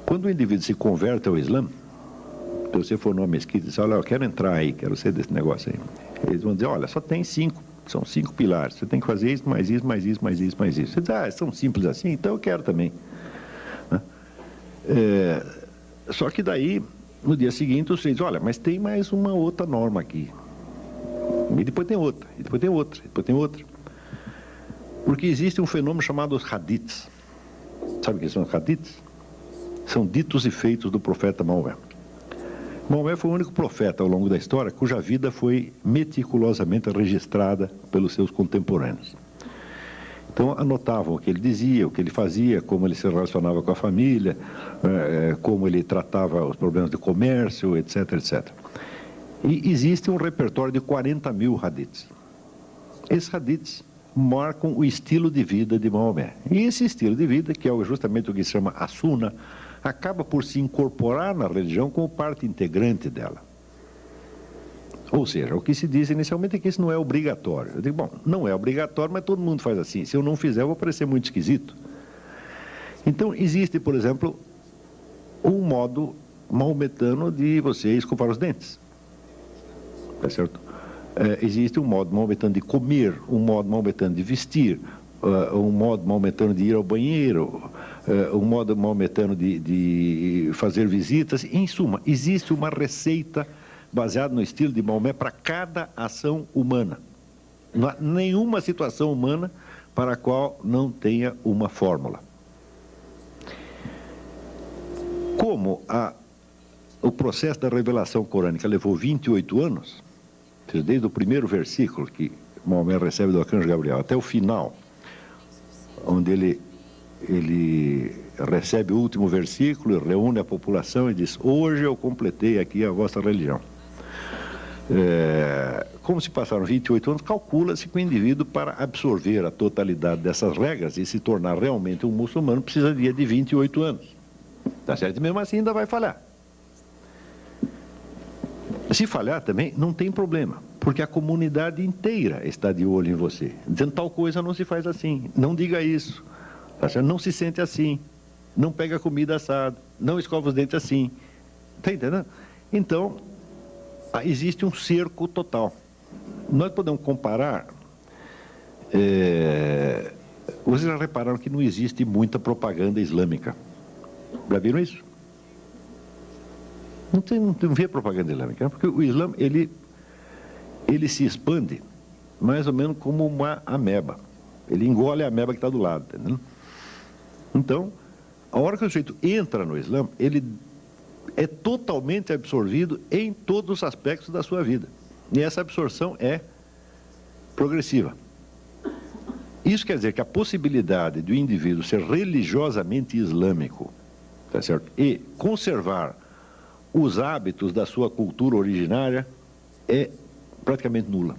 Quando o indivíduo se converte ao Islã, se você for numa mesquita e diz, olha, eu quero entrar aí, quero ser desse negócio aí, eles vão dizer, olha, só tem são 5 pilares, você tem que fazer isso, mais isso, mais isso, mais isso, mais isso. Você diz, são simples assim, então eu quero também. Só que daí, no dia seguinte, você diz, olha, mas tem mais uma outra norma aqui. E depois tem outra, e depois tem outra, e depois tem outra. Porque existe um fenômeno chamado os hadiths. Sabe o que são os hadiths? São ditos e feitos do profeta Maomé. Maomé foi o único profeta ao longo da história cuja vida foi meticulosamente registrada pelos seus contemporâneos. Então, anotavam o que ele dizia, o que ele fazia, como ele se relacionava com a família, como ele tratava os problemas de comércio, etc, etc. E existe um repertório de 40 mil hadiths. Esses hadiths marcam o estilo de vida de Maomé. E esse estilo de vida, que é justamente o que se chama a Sunna, acaba por se incorporar na religião como parte integrante dela. Ou seja, o que se diz inicialmente é que isso não é obrigatório. Eu digo, bom, não é obrigatório, mas todo mundo faz assim. Se eu não fizer, eu vou parecer muito esquisito. Então, existe, por exemplo, um modo maometano de você escovar os dentes. Tá certo? Existe um modo maometano de comer, um modo maometano de vestir, um modo maometano de ir ao banheiro, um modo maometano de fazer visitas. Em suma, existe uma receita baseada no estilo de Maomé para cada ação humana. Não há nenhuma situação humana para a qual não tenha uma fórmula. Como o processo da revelação corânica levou 28 anos, desde o primeiro versículo que Maomé recebe do arcanjo Gabriel até o final, onde ele recebe o último versículo, reúne a população e diz: hoje eu completei aqui a vossa religião. Como se passaram 28 anos, calcula-se que o indivíduo, para absorver a totalidade dessas regras e se tornar realmente um muçulmano, precisaria de 28 anos. Tá certo? E mesmo assim ainda vai falhar. Se falhar também, não tem problema, porque a comunidade inteira está de olho em você, dizendo: tal coisa não se faz assim, não diga isso, tá certo? Não se sente assim, não pega comida assada, não escova os dentes assim. Está entendendo? Então, existe um cerco total. Nós podemos comparar... vocês já repararam que não existe muita propaganda islâmica. Já viram isso? Não vê propaganda islâmica, porque o Islã, ele se expande mais ou menos como uma ameba. Ele engole a ameba que está do lado, entendeu? Então, a hora que o sujeito entra no Islã, ele é totalmente absorvido em todos os aspectos da sua vida. E essa absorção é progressiva. Isso quer dizer que a possibilidade do indivíduo ser religiosamente islâmico, tá certo? E conservar os hábitos da sua cultura originária é praticamente nula.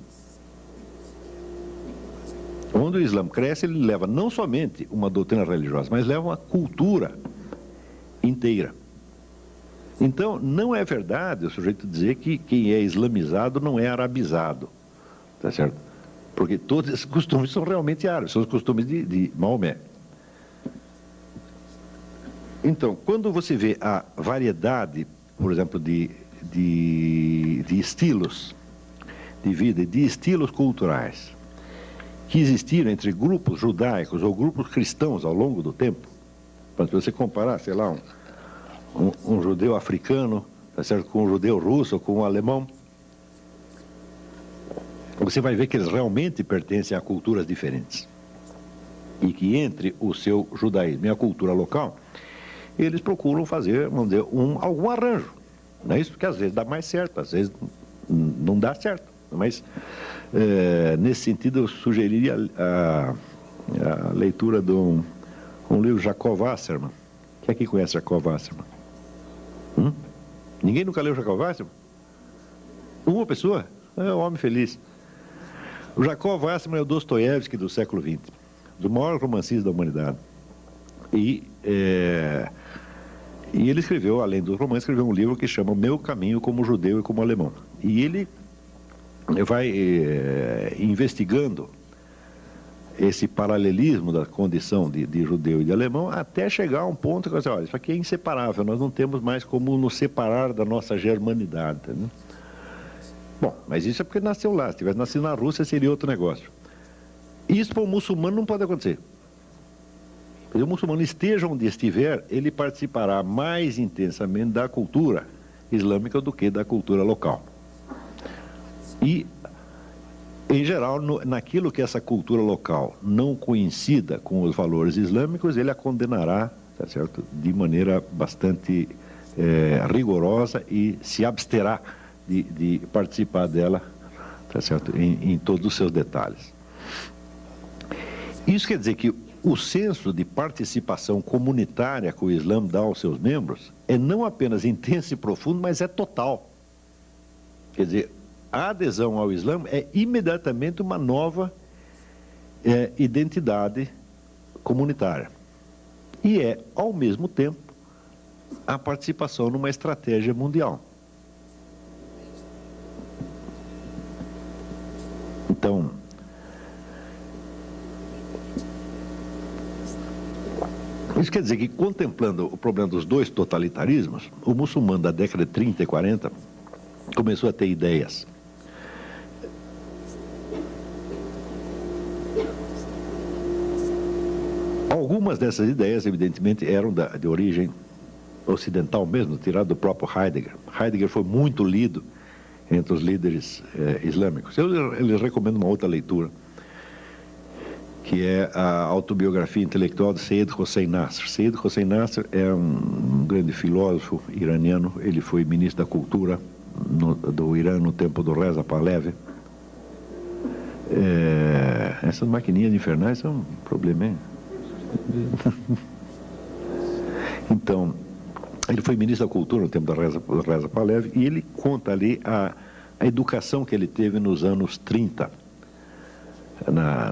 Quando o Islã cresce, ele leva não somente uma doutrina religiosa, mas leva uma cultura inteira. Então, não é verdade o sujeito dizer que quem é islamizado não é arabizado, tá certo? Porque todos esses costumes são realmente árabes, são os costumes de Maomé. Então, quando você vê a variedade, por exemplo, de estilos de vida, de estilos culturais, que existiram entre grupos judaicos ou grupos cristãos ao longo do tempo, para você comparar, sei lá, um judeu africano, tá certo, com um judeu russo, com um alemão, você vai ver que eles realmente pertencem a culturas diferentes. E que entre o seu judaísmo e a cultura local, eles procuram fazer, vamos dizer, algum arranjo. Não é isso? Porque às vezes dá mais certo, às vezes não dá certo. Mas, nesse sentido, eu sugeriria a leitura de um livro, Jacob Wasserman. Quem aqui conhece Jacob Wasserman? Ninguém nunca leu Jacob Wasserman? Uma pessoa? É um homem feliz. O Jacob Wasserman é o Dostoiévski do século XX, do maior romancista da humanidade. E ele escreveu, além dos romances, escreveu um livro que chama O Meu Caminho como Judeu e como Alemão. E ele vai investigando esse paralelismo da condição de judeu e de alemão até chegar a um ponto que você olha, isso aqui é inseparável, nós não temos mais como nos separar da nossa germanidade. Né? Bom, mas isso é porque nasceu lá. Se tivesse nascido na Rússia, seria outro negócio. Isso para o muçulmano não pode acontecer. Se o muçulmano esteja onde estiver, ele participará mais intensamente da cultura islâmica do que da cultura local. E, em geral, naquilo que essa cultura local não coincida com os valores islâmicos, ele a condenará, tá certo, de maneira bastante rigorosa e se absterá de participar dela, tá certo, em todos os seus detalhes. Isso quer dizer que o senso de participação comunitária que o Islã dá aos seus membros é não apenas intenso e profundo, mas é total. Quer dizer, a adesão ao Islã é imediatamente uma nova identidade comunitária. E é, ao mesmo tempo, a participação numa estratégia mundial. Então, isso quer dizer que, contemplando o problema dos dois totalitarismos, o muçulmano da década de 30 e 40 começou a ter ideias. Algumas dessas ideias, evidentemente, eram de origem ocidental mesmo, tirado do próprio Heidegger. Heidegger foi muito lido entre os líderes islâmicos. Eu lhes recomendo uma outra leitura, que é a autobiografia intelectual de Seyyed Hossein Nasr. Seyyed Hossein Nasr é um grande filósofo iraniano. Ele foi ministro da cultura do Irã no tempo do Reza Pahlavi. Essas maquininhas infernais são um problema, hein? Então, ele foi ministro da cultura no tempo do Reza Pahlavi, e ele conta ali a educação que ele teve nos anos 30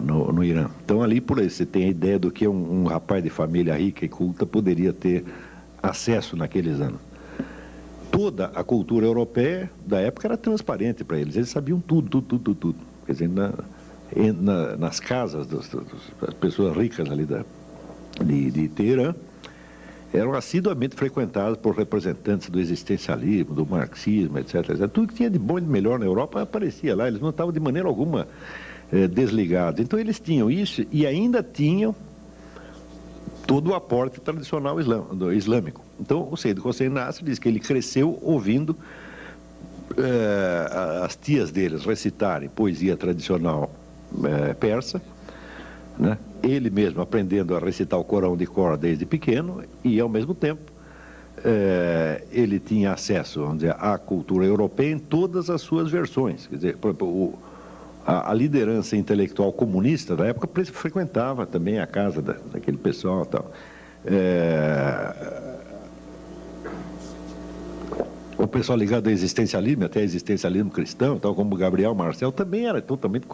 no Irã. Então, ali por aí você tem a ideia do que um rapaz de família rica e culta poderia ter acesso naqueles anos. Toda a cultura europeia da época era transparente para eles. Eles sabiam tudo. Quer dizer, nas casas das pessoas ricas ali de Teherã, eram assiduamente frequentadas por representantes do existencialismo, do marxismo, etc. Tudo que tinha de bom e de melhor na Europa aparecia lá. Eles não estavam de maneira alguma desligados. Então eles tinham isso e ainda tinham todo o aporte tradicional islâmico. Então o Seyyed Hossein Nasr diz que ele cresceu ouvindo as tias deles recitarem poesia tradicional persa, né? Ele mesmo aprendendo a recitar o Corão de cor desde pequeno, e ao mesmo tempo ele tinha acesso, vamos dizer, à cultura europeia em todas as suas versões. Quer dizer, por exemplo, a liderança intelectual comunista da época frequentava também a casa daquele pessoal e tal. O pessoal ligado ao existencialismo, até existencialismo cristão, tal como Gabriel Marcel, também era totalmente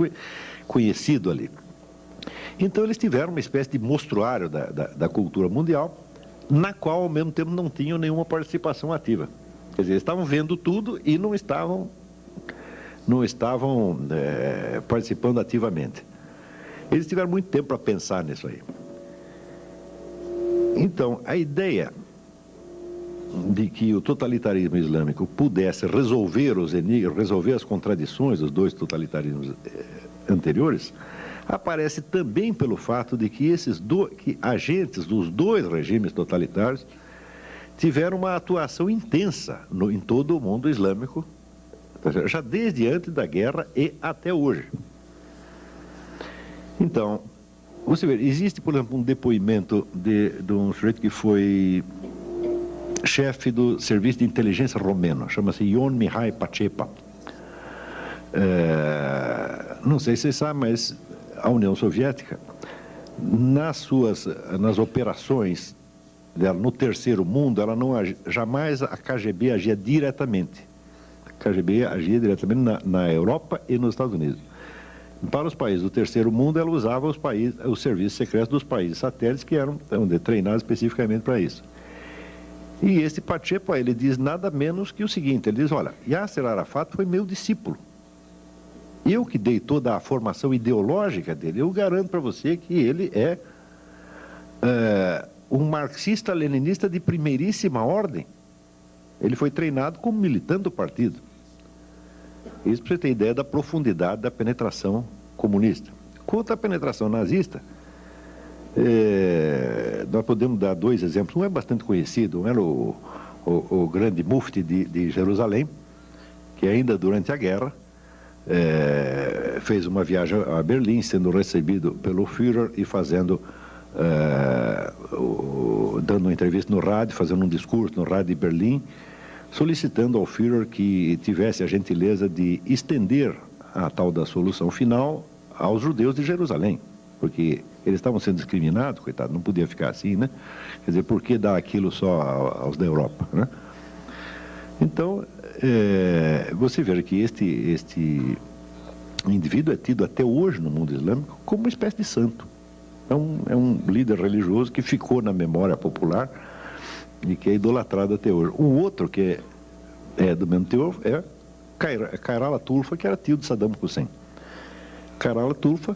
conhecido ali. Então eles tiveram uma espécie de mostruário da cultura mundial, na qual ao mesmo tempo não tinham nenhuma participação ativa. Quer dizer, eles estavam vendo tudo e não estavam participando ativamente. Eles tiveram muito tempo para pensar nisso aí. Então, a ideia de que o totalitarismo islâmico pudesse resolver os enigmas, resolver as contradições dos dois totalitarismos anteriores, aparece também pelo fato de que que agentes dos dois regimes totalitários tiveram uma atuação intensa em todo o mundo islâmico, já desde antes da guerra e até hoje. Então, você vê, existe, por exemplo, um depoimento de um sujeito que foi chefe do serviço de inteligência romeno, chama-se Ion Mihai Pacepa. Não sei se vocês sabem, mas a União Soviética, nas operações dela no terceiro mundo, ela não jamais a KGB agia diretamente. A KGB agia diretamente na Europa e nos Estados Unidos. Para os países do terceiro mundo, ela usava os serviços secretos dos países satélites que eram treinados especificamente para isso. E esse Pacepa, ele diz nada menos que o seguinte, ele diz, olha, Yasser Arafat foi meu discípulo. Eu que dei toda a formação ideológica dele, eu garanto para você que ele é um marxista-leninista de primeiríssima ordem. Ele foi treinado como militante do partido. Isso para você ter ideia da profundidade da penetração comunista. Quanto à penetração nazista, nós podemos dar dois exemplos. Um é bastante conhecido, um era o grande mufti de Jerusalém, que ainda durante a guerra fez uma viagem a Berlim, sendo recebido pelo Führer e dando uma entrevista no rádio, fazendo um discurso no rádio de Berlim, solicitando ao Führer que tivesse a gentileza de estender a tal da solução final aos judeus de Jerusalém. porque eles estavam sendo discriminados, coitado, não podia ficar assim, né? Quer dizer, por que dar aquilo só aos da Europa, né? Então, você vê que este indivíduo é tido até hoje no mundo islâmico como uma espécie de santo. É um líder religioso que ficou na memória popular e que é idolatrado até hoje. Um outro que é do mesmo teor é Khairallah Tulfa, que era tio de Saddam Hussein. Khairallah Tulfa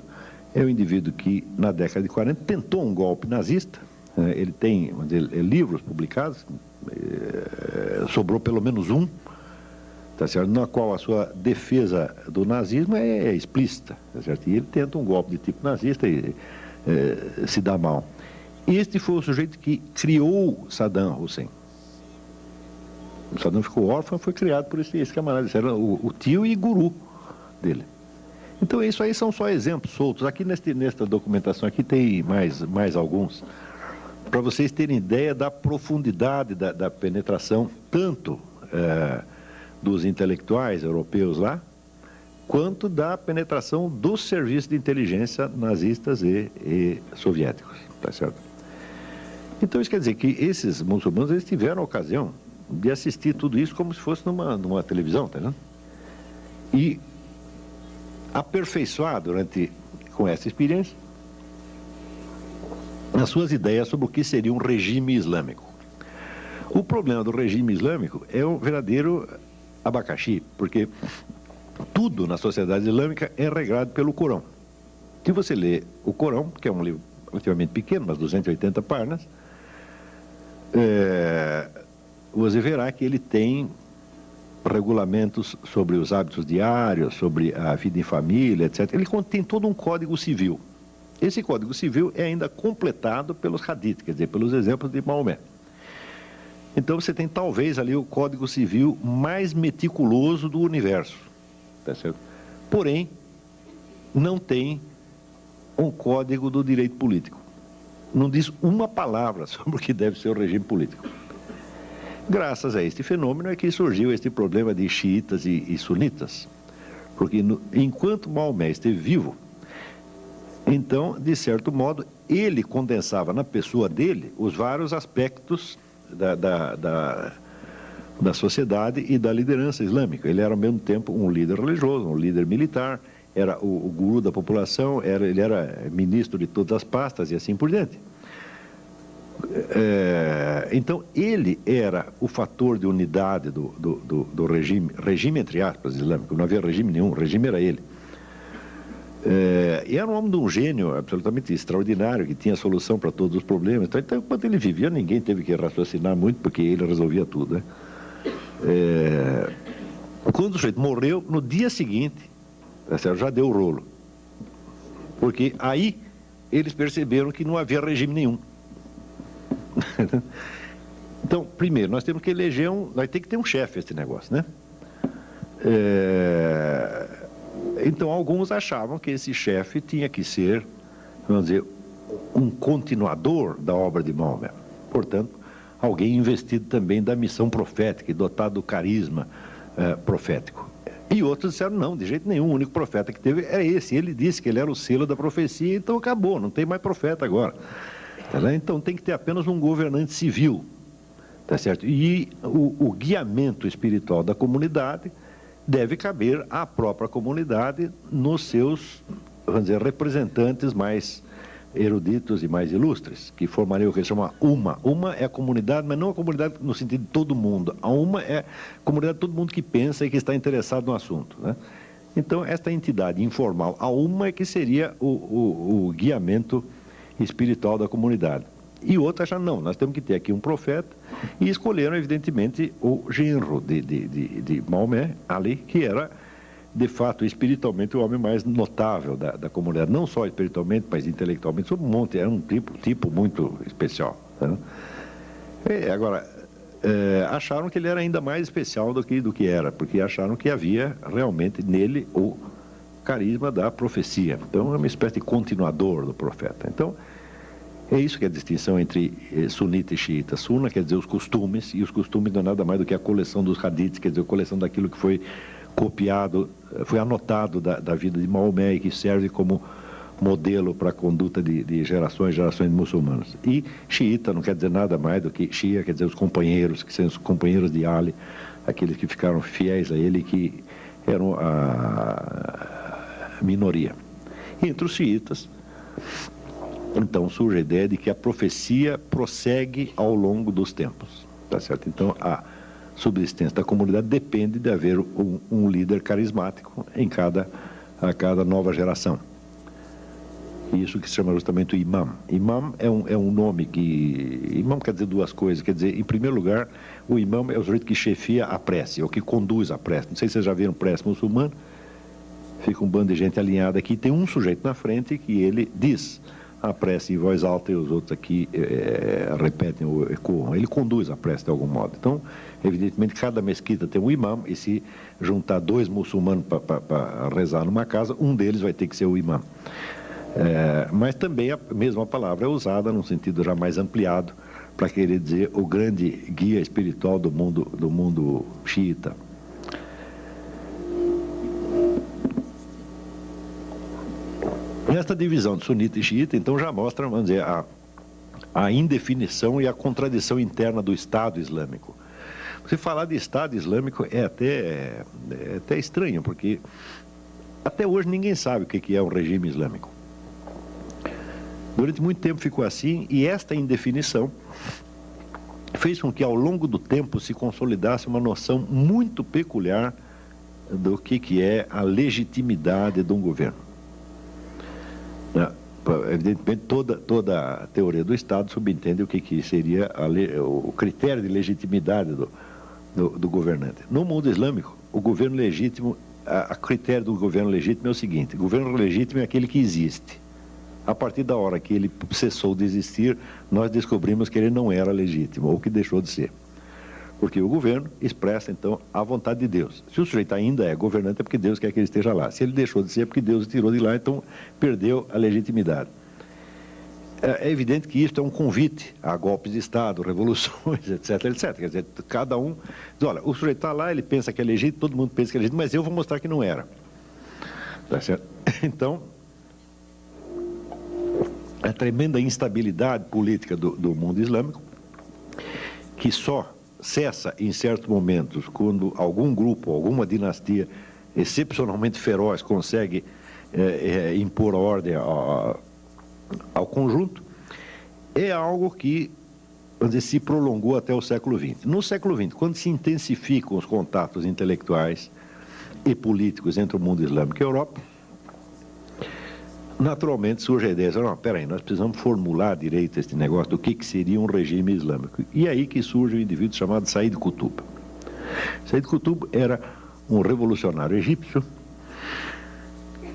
é um indivíduo que, na década de 40, tentou um golpe nazista. Ele tem livros publicados, sobrou pelo menos um, tá certo? Na qual a sua defesa do nazismo é explícita, tá certo? E ele tenta um golpe de tipo nazista e se dá mal. Este foi o sujeito que criou Saddam Hussein. O Saddam ficou órfão, foi criado por esse camarada. Esse era o tio e guru dele. Então, isso aí são só exemplos soltos. Aqui nesta documentação aqui tem mais alguns, para vocês terem ideia da profundidade da penetração, tanto dos intelectuais europeus lá, quanto da penetração dos serviços de inteligência nazistas e soviéticos, tá certo? Então, isso quer dizer que esses muçulmanos, eles tiveram a ocasião de assistir tudo isso como se fosse numa televisão, tá vendo? E aperfeiçoar com essa experiência as suas ideias sobre o que seria um regime islâmico. O problema do regime islâmico é um verdadeiro abacaxi, porque tudo na sociedade islâmica é regrado pelo Corão. Se você lê o Corão, que é um livro relativamente pequeno, umas 280 páginas, você verá que ele tem regulamentos sobre os hábitos diários, sobre a vida em família, etc. Ele contém todo um código civil. Esse código civil é ainda completado pelos hadith, quer dizer, pelos exemplos de Maomé. Então você tem talvez ali o código civil mais meticuloso do universo, tá certo? Porém, não tem um código do direito político. Não diz uma palavra sobre o que deve ser o regime político. Graças a este fenômeno é que surgiu este problema de xiitas e sunitas. Porque enquanto Maomé esteve vivo, então, de certo modo, ele condensava na pessoa dele os vários aspectos da sociedade e da liderança islâmica. Ele era, ao mesmo tempo, um líder religioso, um líder militar, era o guru da população, ele era ministro de todas as pastas e assim por diante. Então, ele era o fator de unidade do regime entre aspas, islâmico. Não havia regime nenhum, o regime era ele. E era um homem de um gênio absolutamente extraordinário, que tinha solução para todos os problemas. Então, enquanto ele vivia, ninguém teve que raciocinar muito, porque ele resolvia tudo, né? Quando o sujeito morreu, no dia seguinte, já deu o rolo. Porque aí eles perceberam que não havia regime nenhum. Então, primeiro, nós temos que eleger nós temos que ter um chefe esse negócio, né? Então, alguns achavam que esse chefe tinha que ser, vamos dizer, um continuador da obra de Maomé. Portanto, alguém investido também da missão profética e dotado do carisma profético. E outros disseram, não, de jeito nenhum, o único profeta que teve é esse. Ele disse que ele era o selo da profecia, então acabou, não tem mais profeta agora. Então tem que ter apenas um governante civil, tá certo? E o guiamento espiritual da comunidade deve caber à própria comunidade nos seus, vamos dizer, representantes mais eruditos e mais ilustres, que formariam o que se chama Uma. Uma é a comunidade, mas não a comunidade no sentido de todo mundo. A Uma é a comunidade de todo mundo que pensa e que está interessado no assunto, né? Então, esta entidade informal, a Uma, é que seria o guiamento espiritual da comunidade. E outra acharam, não, nós temos que ter aqui um profeta, e escolheram, evidentemente, o genro de Maomé, Ali, que era, de fato, espiritualmente, o homem mais notável da comunidade, não só espiritualmente, mas intelectualmente, sobre um monte, era um tipo muito especial. Né? Agora, acharam que ele era ainda mais especial do que era, porque acharam que havia realmente nele o carisma da profecia. Então, é uma espécie de continuador do profeta. Então, é isso que é a distinção entre sunita e xiita. Sunna quer dizer os costumes, e os costumes não é nada mais do que a coleção dos hadiths, quer dizer, a coleção daquilo que foi copiado, foi anotado da vida de Maomé e que serve como modelo para a conduta de gerações e gerações de muçulmanos. E xiita não quer dizer nada mais do que Shia, quer dizer os companheiros, que são os companheiros de Ali, aqueles que ficaram fiéis a ele, que eram a minoria. E entre os xiitas, então surge a ideia de que a profecia prossegue ao longo dos tempos, tá certo? Então a subsistência da comunidade depende de haver um líder carismático a cada nova geração. Isso que se chama justamente o imam. Imam é um nome que... Imam quer dizer duas coisas. Quer dizer, em primeiro lugar, o imam é o sujeito que chefia a prece, ou que conduz a prece. Não sei se vocês já viram prece muçulmana. Fica um bando de gente alinhada aqui. Tem um sujeito na frente que ele diz a prece em voz alta e os outros aqui repetem ou ecoam. Ele conduz a prece de algum modo. Então, evidentemente, cada mesquita tem um imam, e se juntar 2 muçulmanos para rezar numa casa, um deles vai ter que ser o imam. Mas também a mesma palavra é usada num sentido já mais ampliado para querer dizer o grande guia espiritual do mundo xiita. Esta divisão de sunita e xiita então já mostra, vamos dizer, a indefinição e a contradição interna do Estado Islâmico. Você falar de Estado Islâmico é até estranho, porque até hoje ninguém sabe o que é um regime islâmico. Durante muito tempo ficou assim, e esta indefinição fez com que ao longo do tempo se consolidasse uma noção muito peculiar do que é a legitimidade de um governo. Evidentemente, toda a teoria do Estado subentende o que seria o critério de legitimidade do governante. No mundo islâmico, o governo legítimo, a critério do governo legítimo é o seguinte: o governo legítimo é aquele que existe. A partir da hora que ele cessou de existir, nós descobrimos que ele não era legítimo, ou que deixou de ser. Porque o governo expressa, então, a vontade de Deus. Se o sujeito ainda é governante, é porque Deus quer que ele esteja lá. Se ele deixou de ser, é porque Deus o tirou de lá, então perdeu a legitimidade. É evidente que isso é um convite a golpes de Estado, revoluções, etc, etc. Quer dizer, cada um diz, olha, o sujeito está lá, ele pensa que é legítimo, todo mundo pensa que é legítimo, mas eu vou mostrar que não era. Tá certo? Então, a tremenda instabilidade política do mundo islâmico, que só cessa em certos momentos quando algum grupo, alguma dinastia excepcionalmente feroz consegue impor ordem ao conjunto, é algo que, vamos dizer, se prolongou até o século XX. No século XX, quando se intensificam os contatos intelectuais e políticos entre o mundo islâmico e a Europa, naturalmente surge a ideia, não, peraí, nós precisamos formular direito este negócio do que seria um regime islâmico. E aí que surge um indivíduo chamado Said Qutb. Said Qutb era um revolucionário egípcio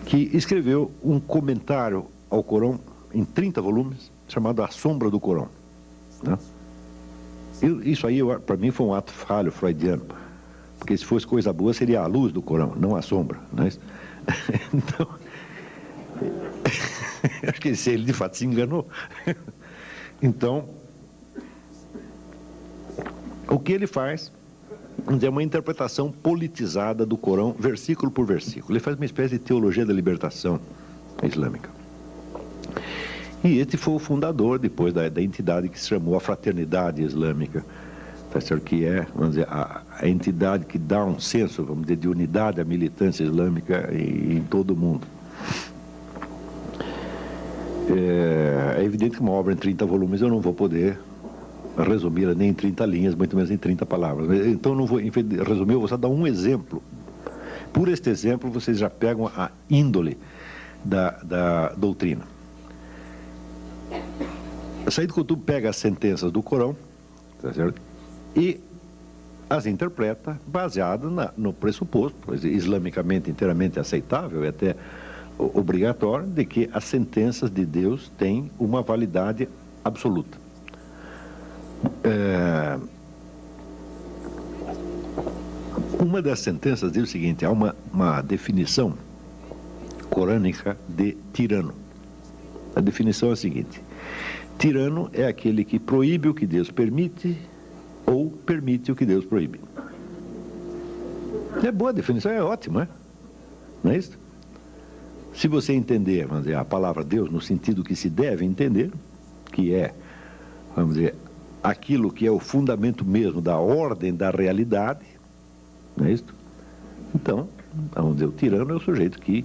que escreveu um comentário ao Corão em 30 volumes, chamado A Sombra do Corão. Né? Isso aí, para mim, foi um ato falho freudiano, porque se fosse coisa boa, seria a luz do Corão, não a sombra. Né? Então, acho que ele de fato se enganou. Então, o que ele faz é uma interpretação politizada do Corão, versículo por versículo. Ele faz uma espécie de teologia da libertação islâmica. E este foi o fundador, depois, da entidade que se chamou a Fraternidade Islâmica, tá certo? Que é, vamos dizer, a entidade que dá um senso, vamos dizer, de unidade à militância islâmica em todo o mundo. É evidente que uma obra em 30 volumes eu não vou poder resumi-la nem em 30 linhas, muito menos em 30 palavras. Então, não vou resumir, eu vou só dar um exemplo. Por este exemplo, vocês já pegam a índole da doutrina. Said Qutb pega as sentenças do Corão, tá certo? E as interpreta baseado no pressuposto, pois islamicamente inteiramente aceitável e até obrigatório, de que as sentenças de Deus têm uma validade absoluta. Uma das sentenças diz o seguinte: há uma definição corânica de tirano. A definição é a seguinte: tirano é aquele que proíbe o que Deus permite ou permite o que Deus proíbe. É boa a definição, é ótimo, não é isso? Se você entender, vamos dizer, a palavra Deus no sentido que se deve entender, que é, vamos dizer, aquilo que é o fundamento mesmo da ordem da realidade, não é isso? Então, vamos dizer, o tirano é o sujeito que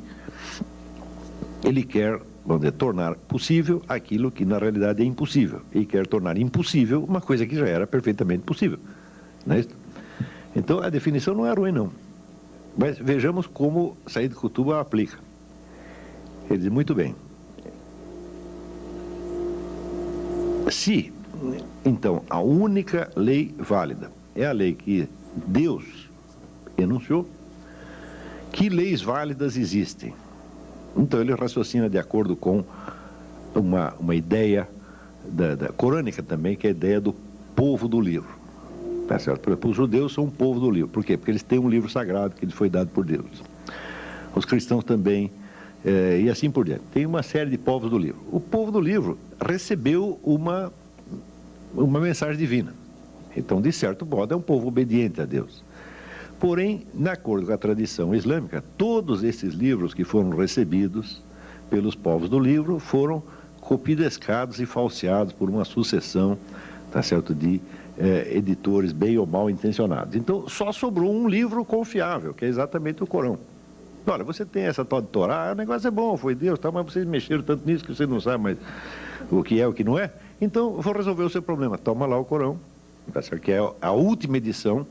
ele quer, vamos dizer, tornar possível aquilo que na realidade é impossível, e quer tornar impossível uma coisa que já era perfeitamente possível, não é isso? Então, a definição não é ruim, não. Mas vejamos como Said Qutb a aplica. Ele diz, muito bem. Se, então, a única lei válida é a lei que Deus enunciou, que leis válidas existem? Então, ele raciocina de acordo com uma ideia da corânica também, que é a ideia do povo do livro. Tá certo? Por exemplo, os judeus são um povo do livro. Por quê? Porque eles têm um livro sagrado que lhes foi dado por Deus. Os cristãos também, e assim por diante. Tem uma série de povos do livro. O povo do livro recebeu uma mensagem divina. Então, de certo modo, é um povo obediente a Deus. Porém, de acordo com a tradição islâmica, todos esses livros que foram recebidos pelos povos do livro foram copidescados e falseados por uma sucessão, tá certo, de editores bem ou mal intencionados. Então, só sobrou um livro confiável, que é exatamente o Corão. Olha, você tem essa tal de Torá, o negócio é bom, foi Deus, tá, mas vocês mexeram tanto nisso que você não sabe mais o que é o que não é. Então, vou resolver o seu problema. Toma lá o Corão, tá certo? Que é a última edição,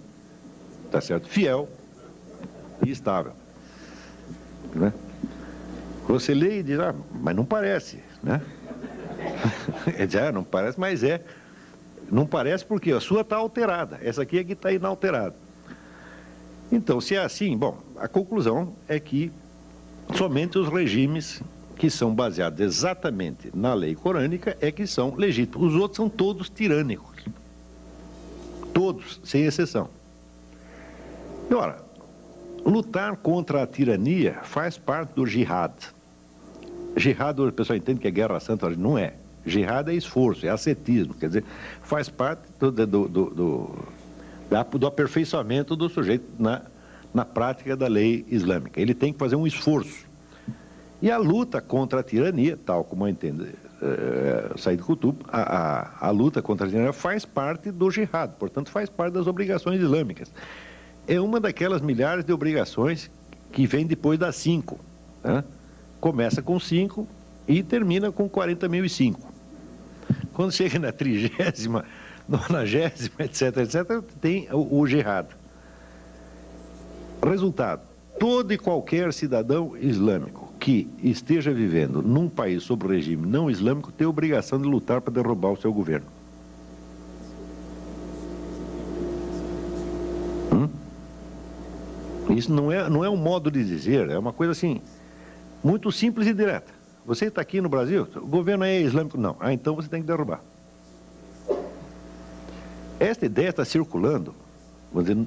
tá certo? Fiel e estável. Né? Você lê e diz, mas não parece, né? Ele diz, não parece, mas é. Não parece porque a sua está alterada. Essa aqui é que está inalterada. Então, se é assim, bom, a conclusão é que somente os regimes que são baseados exatamente na lei corânica é que são legítimos. Os outros são todos tirânicos. Todos, sem exceção. E, ora, lutar contra a tirania faz parte do jihad. Jihad, o pessoal entende que é guerra santa, não é. Jihad é esforço, é ascetismo, quer dizer, faz parte do aperfeiçoamento do sujeito na prática da lei islâmica. Ele tem que fazer um esforço. E a luta contra a tirania, tal como entende Said Qutb, a luta contra a tirania faz parte do jihad, portanto faz parte das obrigações islâmicas. É uma daquelas milhares de obrigações que vem depois das 5. Né? Começa com 5 e termina com 40.005. Quando chega na 30ª, 90ª, etc., tem o jihad. Resultado, todo e qualquer cidadão islâmico que esteja vivendo num país sob regime não islâmico tem a obrigação de lutar para derrubar o seu governo. Isso não é um modo de dizer, é uma coisa assim, muito simples e direta. Você está aqui no Brasil, o governo é islâmico? Não. Então você tem que derrubar. Esta ideia está circulando, vamos dizer,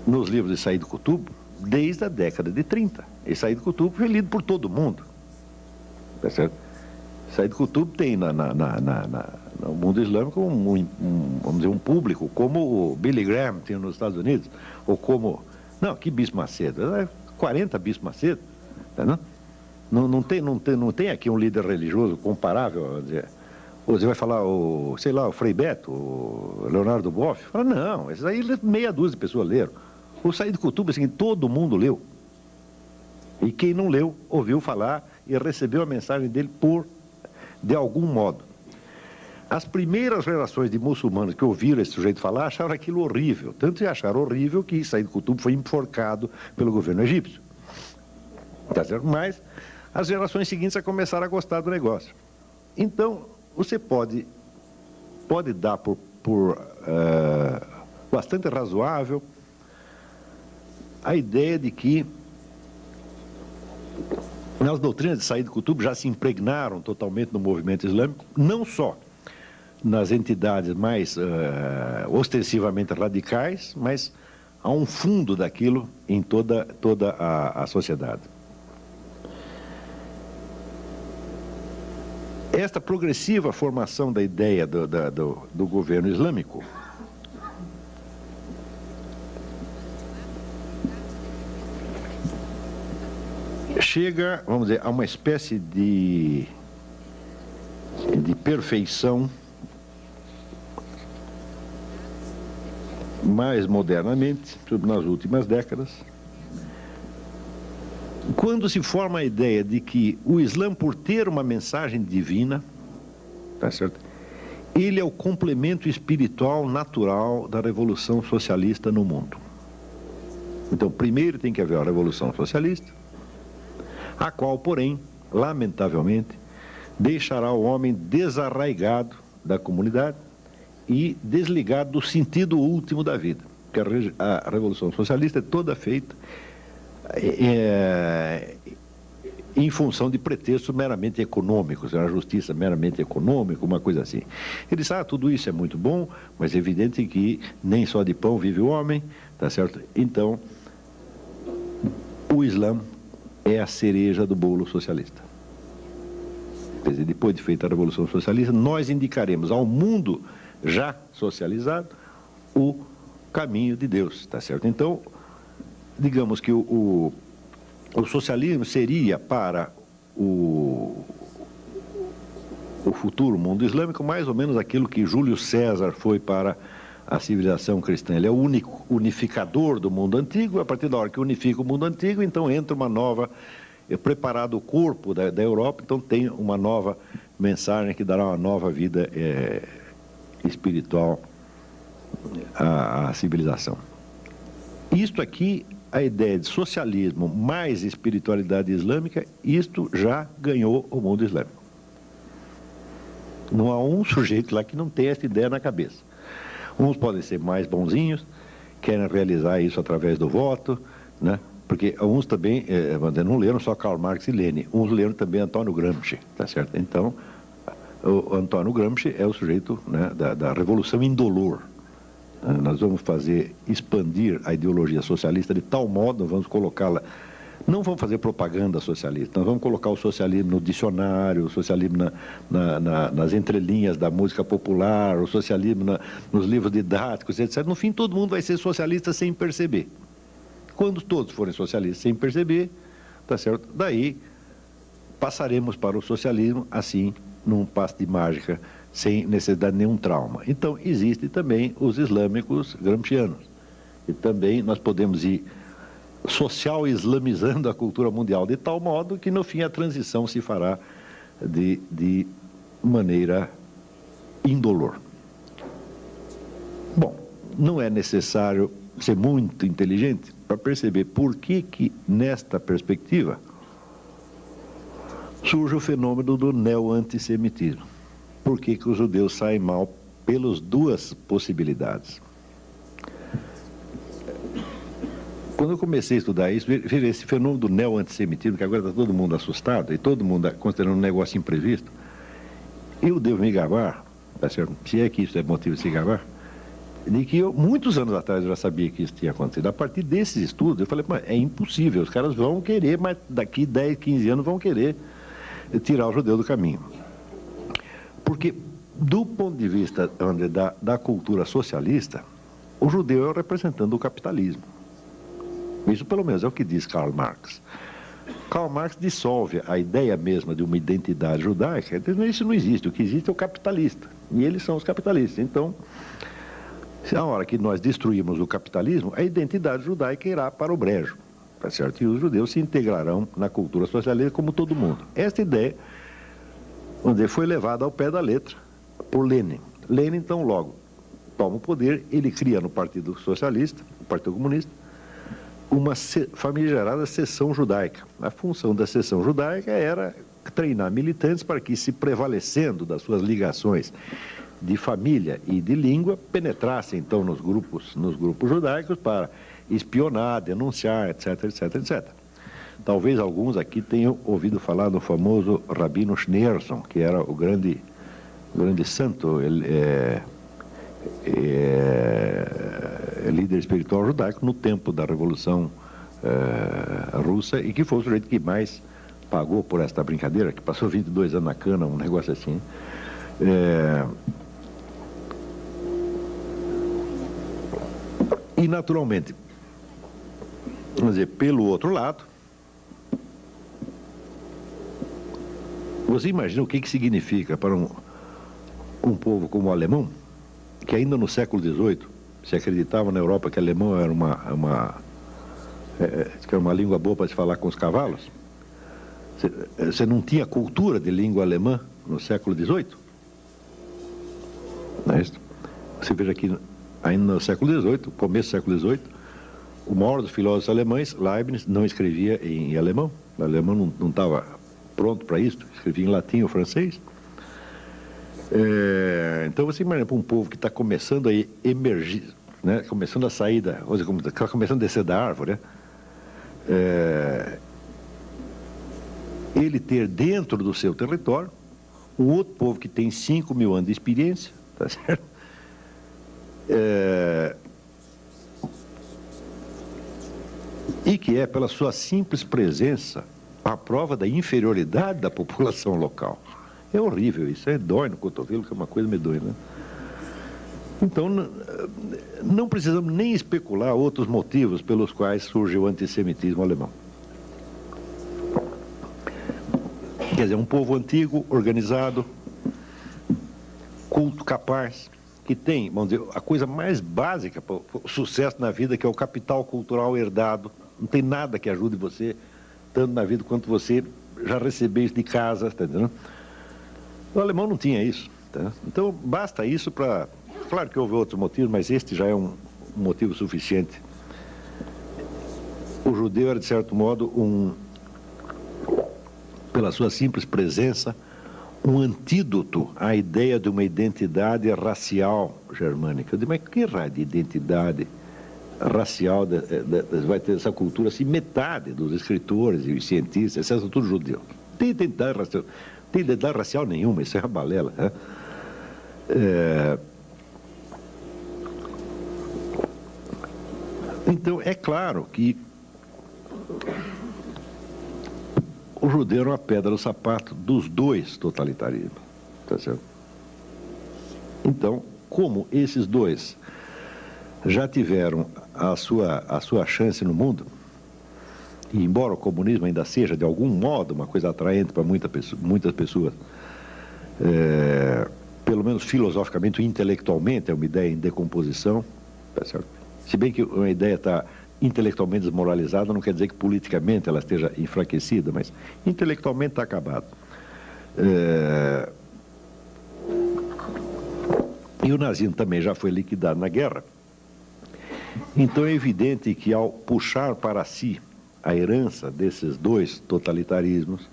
nos livros de Said Qutb desde a década de 30. E Said Qutb foi lido por todo mundo. Tá certo? Said Qutb tem no mundo islâmico vamos dizer, um público como o Billy Graham tem nos Estados Unidos, ou como... Não, que Bispo Macedo? 40 Bispo Macedo. Tá, não? Não tem aqui um líder religioso comparável. Você vai falar, o Frei Beto, o Leonardo Boff? Fala, não, esses aí meia dúzia de pessoas leram. O Said Qutb, assim, todo mundo leu. E quem não leu, ouviu falar e recebeu a mensagem dele de algum modo. As primeiras gerações de muçulmanos que ouviram esse sujeito falar acharam aquilo horrível. Tanto que acharam horrível que Said Qutb foi enforcado pelo governo egípcio. Tá certo? Mas as gerações seguintes começaram a gostar do negócio. Então, você pode dar por bastante razoável a ideia de que as doutrinas de Said Qutb já se impregnaram totalmente no movimento islâmico, não só nas entidades mais ostensivamente radicais, mas há um fundo daquilo em toda a sociedade. Esta progressiva formação da ideia do governo islâmico chega, vamos dizer, a uma espécie de perfeição mais modernamente, nas últimas décadas, quando se forma a ideia de que o Islã, por ter uma mensagem divina, tá certo? Ele é o complemento espiritual natural da revolução socialista no mundo. Então, primeiro tem que haver a revolução socialista, a qual, porém, lamentavelmente, deixará o homem desarraigado da comunidade e desligado do sentido último da vida. Porque a revolução socialista é toda feita em função de pretextos meramente econômicos, a justiça meramente econômica, uma coisa assim. Ele diz, tudo isso é muito bom, mas é evidente que nem só de pão vive o homem, tá certo? Então, o Islã é a cereja do bolo socialista. Quer dizer, depois de feita a Revolução Socialista, nós indicaremos ao mundo já socializado o caminho de Deus, tá certo? Então, digamos que o socialismo seria para o futuro mundo islâmico mais ou menos aquilo que Júlio César foi para a civilização cristã. Ele é o único unificador do mundo antigo. A partir da hora que unifica o mundo antigo, então entra uma nova, preparado o corpo da Europa, então tem uma nova mensagem que dará uma nova vida espiritual à civilização. Isto aqui, a ideia de socialismo mais espiritualidade islâmica, isto já ganhou o mundo islâmico. Não há um sujeito lá que não tenha essa ideia na cabeça. Uns podem ser mais bonzinhos, querem realizar isso através do voto, né? Porque uns também não leram só Karl Marx e Lenin, uns leram também Antônio Gramsci, tá certo? Então, o Antônio Gramsci é o sujeito, né, da revolução indolor. Nós vamos expandir a ideologia socialista de tal modo, nós vamos colocá-la, não vamos fazer propaganda socialista, nós vamos colocar o socialismo no dicionário, o socialismo nas entrelinhas da música popular, o socialismo nos livros didáticos, etc. No fim, todo mundo vai ser socialista sem perceber. Quando todos forem socialistas sem perceber, tá certo? Daí passaremos para o socialismo, assim, num passe de mágica, sem necessidade de nenhum trauma. Então, existem também os islâmicos gramscianos. E também nós podemos ir social islamizando a cultura mundial de tal modo que, no fim, a transição se fará de maneira indolor. Bom, não é necessário ser muito inteligente para perceber por que nesta perspectiva, surge o fenômeno do neo-antissemitismo. Por que os judeus saem mal pelas duas possibilidades? Quando eu comecei a estudar isso, veja esse fenômeno do neo-antissemitismo, que agora está todo mundo assustado, e todo mundo considerando um negócio imprevisto, eu devo me gabar, tá certo? Se é que isso é motivo de se gabar, de que muitos anos atrás, eu já sabia que isso tinha acontecido. A partir desses estudos, eu falei, mas é impossível, os caras vão querer, mas daqui 10, 15 anos vão querer tirar o judeu do caminho. Porque, do ponto de vista da cultura socialista, o judeu é o representante do capitalismo. Isso, pelo menos, é o que diz Karl Marx. Karl Marx dissolve a ideia mesma de uma identidade judaica. Isso não existe. O que existe é o capitalista. E eles são os capitalistas. Então, a hora que nós destruímos o capitalismo, a identidade judaica irá para o brejo. Tá certo? E os judeus se integrarão na cultura socialista como todo mundo. Esta ideia, vamos dizer, foi levada ao pé da letra por Lenin. Lenin, então, logo toma o poder, ele cria no Partido Socialista, no Partido Comunista, uma famigerada seção judaica. A função da seção judaica era treinar militantes para que, se prevalecendo das suas ligações de família e de língua, penetrassem então nos grupos judaicos para espionar, denunciar, etc, etc, etc. Talvez alguns aqui tenham ouvido falar do famoso Rabino Schneerson, que era o grande santo, líder espiritual judaico no tempo da Revolução Russa, e que foi o sujeito que mais pagou por esta brincadeira, que passou 22 anos na cana, um negócio assim. E, naturalmente, vamos dizer, pelo outro lado, Você imagina o que significa para um povo como o alemão, que ainda no século XVIII se acreditava na Europa que o alemão era que era uma língua boa para se falar com os cavalos. Você não tinha cultura de língua alemã no século XVIII? Não é isso? Você veja que ainda no século XVIII, começo do século XVIII, o maior dos filósofos alemães, Leibniz, não escrevia em alemão. O alemão não estava pronto para isso, escrevia em latim ou francês. Então você imagina para um povo que está começando a emergir, né, começando a sair está começando a descer da árvore, né? Ele ter dentro do seu território um outro povo que tem 5.000 anos de experiência, tá certo? E que é, pela sua simples presença, a prova da inferioridade da população local. É horrível isso, dói no cotovelo, que é uma coisa medonha, né? Então, não precisamos nem especular outros motivos pelos quais surgiu o antissemitismo alemão. Quer dizer, um povo antigo, organizado, culto, capaz, que tem, vamos dizer, a coisa mais básica para o sucesso na vida, que é o capital cultural herdado. Não tem nada que ajude você, tanto na vida quanto você já recebeu isso de casa, está entendendo? O alemão não tinha isso, tá? Então, basta isso para... Claro que houve outros motivos, mas este já é um motivo suficiente. O judeu era, de certo modo, pela sua simples presença, um antídoto à ideia de uma identidade racial germânica. Eu digo, mas que raio de identidade racial vai ter essa cultura? Assim, metade dos escritores e os cientistas, são tudo judeus. Não tem identidade racial. Não tem identidade racial nenhuma, isso é uma balela, né? Então, é claro que o judeu era uma pedra no sapato dos dois totalitarismos, tá certo? Então, como esses dois já tiveram a sua chance no mundo, e embora o comunismo ainda seja, de algum modo, uma coisa atraente para muitas pessoas, pelo menos filosoficamente ou intelectualmente, é uma ideia em decomposição, tá certo? Se bem que uma ideia está intelectualmente desmoralizada, não quer dizer que politicamente ela esteja enfraquecida, mas intelectualmente está acabado. E o nazismo também já foi liquidado na guerra. Então é evidente que, ao puxar para si a herança desses dois totalitarismos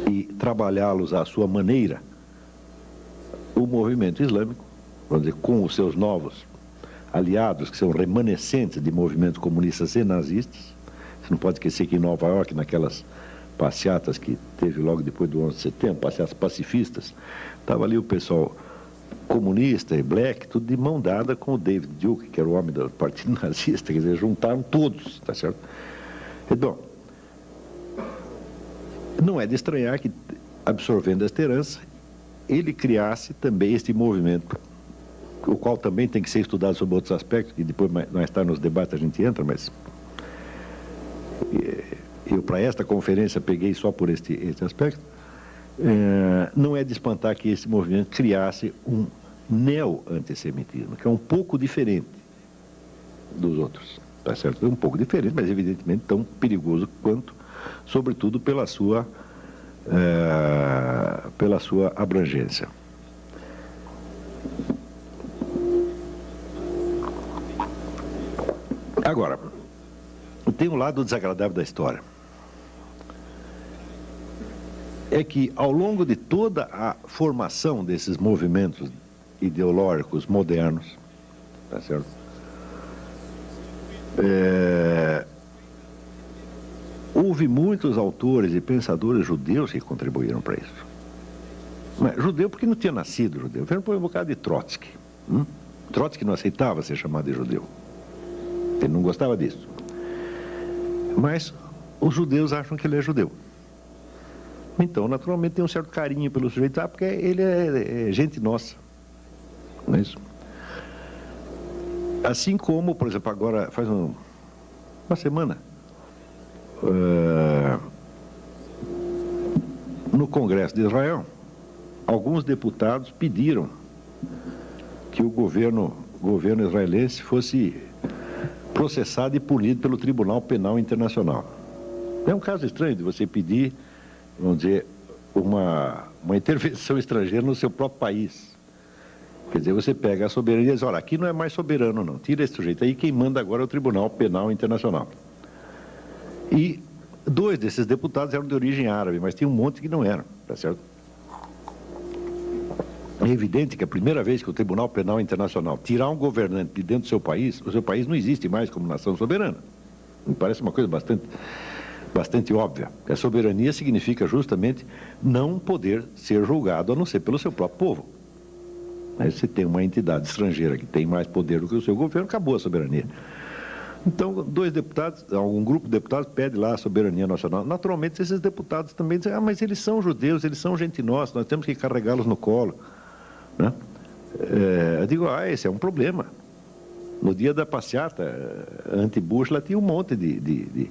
e trabalhá-los à sua maneira, o movimento islâmico, vamos dizer, com os seus novos aliados, que são remanescentes de movimentos comunistas e nazistas. Você não pode esquecer que em Nova York, naquelas passeatas que teve logo depois do 11 de setembro, passeatas pacifistas, estava ali o pessoal comunista e black, tudo de mão dada com o David Duke, que era o homem do partido nazista, quer dizer, juntaram todos, tá certo? Então, não é de estranhar que, absorvendo esta herança, ele criasse também este movimento, o qual também tem que ser estudado sob outros aspectos, que depois mais tarde nos debates a gente entra, mas eu para esta conferência peguei só por este aspecto. Não é de espantar que esse movimento criasse um neo-antissemitismo, que é um pouco diferente dos outros, tá certo? É um pouco diferente, mas evidentemente tão perigoso quanto, sobretudo pela sua abrangência. Agora, tem um lado desagradável da história. É que, ao longo de toda a formação desses movimentos ideológicos modernos, tá certo? Houve muitos autores e pensadores judeus que contribuíram para isso. Mas, judeu porque não tinha nascido judeu. Vieram por um bocado de Trotsky. Trotsky não aceitava ser chamado de judeu. Ele não gostava disso. Mas os judeus acham que ele é judeu. Então, naturalmente, tem um certo carinho pelo sujeito, porque ele é gente nossa. Não é isso? Assim como, por exemplo, agora, faz uma semana, no Congresso de Israel, alguns deputados pediram que o governo israelense fosse processado e punido pelo Tribunal Penal Internacional. É um caso estranho de você pedir, vamos dizer, uma intervenção estrangeira no seu próprio país. Quer dizer, você pega a soberania e diz, olha, aqui não é mais soberano não, tira esse sujeito aí, quem manda agora é o Tribunal Penal Internacional. E 2 desses deputados eram de origem árabe, mas tinha um monte que não eram, tá certo? É evidente que a primeira vez que o Tribunal Penal Internacional tirar um governante de dentro do seu país, o seu país não existe mais como nação soberana. Me parece uma coisa bastante óbvia. A soberania significa justamente não poder ser julgado a não ser pelo seu próprio povo. Aí você tem uma entidade estrangeira que tem mais poder do que o seu governo, acabou a soberania. Então, 2 deputados, um grupo de deputados pede lá a soberania nacional. Naturalmente, esses deputados também dizem, mas eles são judeus, eles são gente nossa, nós temos que carregá-los no colo. Né? Eu digo, esse é um problema. No dia da passeata anti-Bush, lá tinha um monte de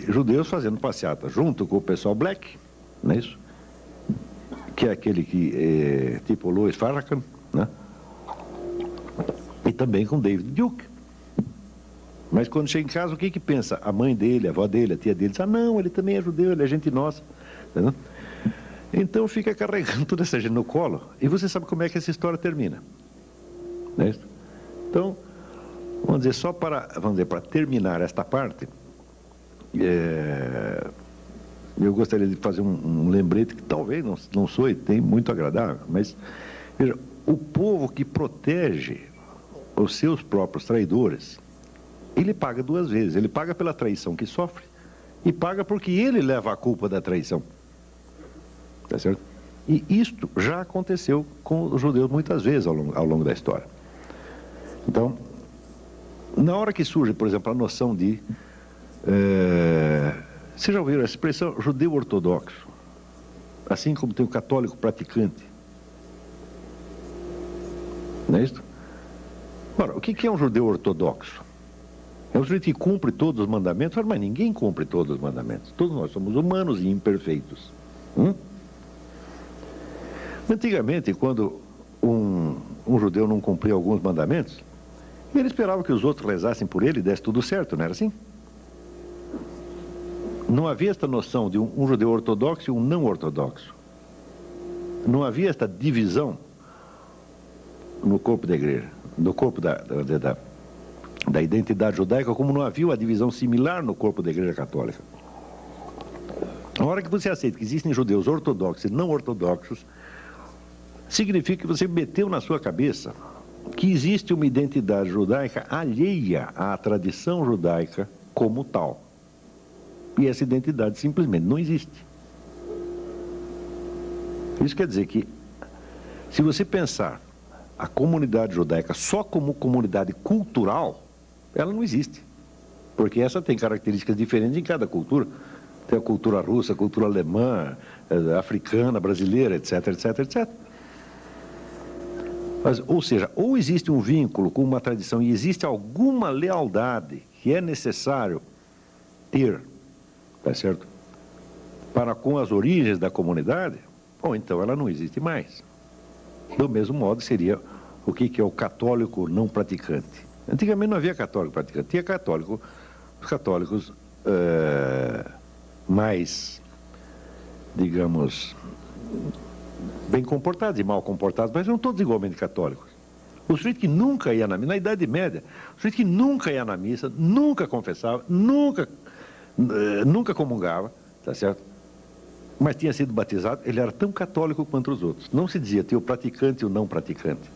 judeus fazendo passeata, junto com o pessoal black, não é isso? Que é aquele que, tipo Louis Farrakhan, né? E também com David Duke. Mas quando chega em casa, o que pensa? A mãe dele, a avó dele, a tia dele, diz, não, ele também é judeu, ele é gente nossa. Entendeu? Então fica carregando toda essa gente no colo, e você sabe como é que essa história termina. Não é isso? Então, vamos dizer, só para terminar esta parte, eu gostaria de fazer um lembrete que talvez não soe tem muito agradável, mas, veja, o povo que protege os seus próprios traidores, ele paga 2 vezes. Ele paga pela traição que sofre e paga porque ele leva a culpa da traição. Tá certo? E isto já aconteceu com os judeus muitas vezes ao longo da história. Então, na hora que surge, por exemplo, a noção de... vocês já ouviram a expressão judeu ortodoxo? Assim como tem o católico praticante. Não é isso? Ora, o que é um judeu ortodoxo? É um sujeito que cumpre todos os mandamentos, mas ninguém cumpre todos os mandamentos. Todos nós somos humanos e imperfeitos. Antigamente, quando um judeu não cumpria alguns mandamentos, ele esperava que os outros rezassem por ele e desse tudo certo, não era assim? Não havia esta noção de um judeu ortodoxo e um não ortodoxo. Não havia esta divisão no corpo da igreja, no corpo da identidade judaica, como não havia uma divisão similar no corpo da igreja católica. A hora que você aceita que existem judeus ortodoxos e não ortodoxos, significa que você meteu na sua cabeça que existe uma identidade judaica alheia à tradição judaica como tal. E essa identidade simplesmente não existe. Isso quer dizer que, se você pensar a comunidade judaica só como comunidade cultural, ela não existe. Porque essa tem características diferentes em cada cultura. Tem a cultura russa, a cultura alemã, africana, brasileira, etc, etc, etc. Mas, ou seja, ou existe um vínculo com uma tradição e existe alguma lealdade que é necessário ter, tá certo? Para com as origens da comunidade, ou então ela não existe mais. Do mesmo modo seria o que é o católico não praticante. Antigamente não havia católico praticante, tinha católico, os católicos mais, digamos, bem comportados e mal comportados, mas eram todos igualmente católicos. O sujeito que nunca ia na missa, na Idade Média, o sujeito que nunca ia na missa, nunca confessava, nunca comungava, tá certo? Mas tinha sido batizado, ele era tão católico quanto os outros. Não se dizia ter o praticante e o não praticante.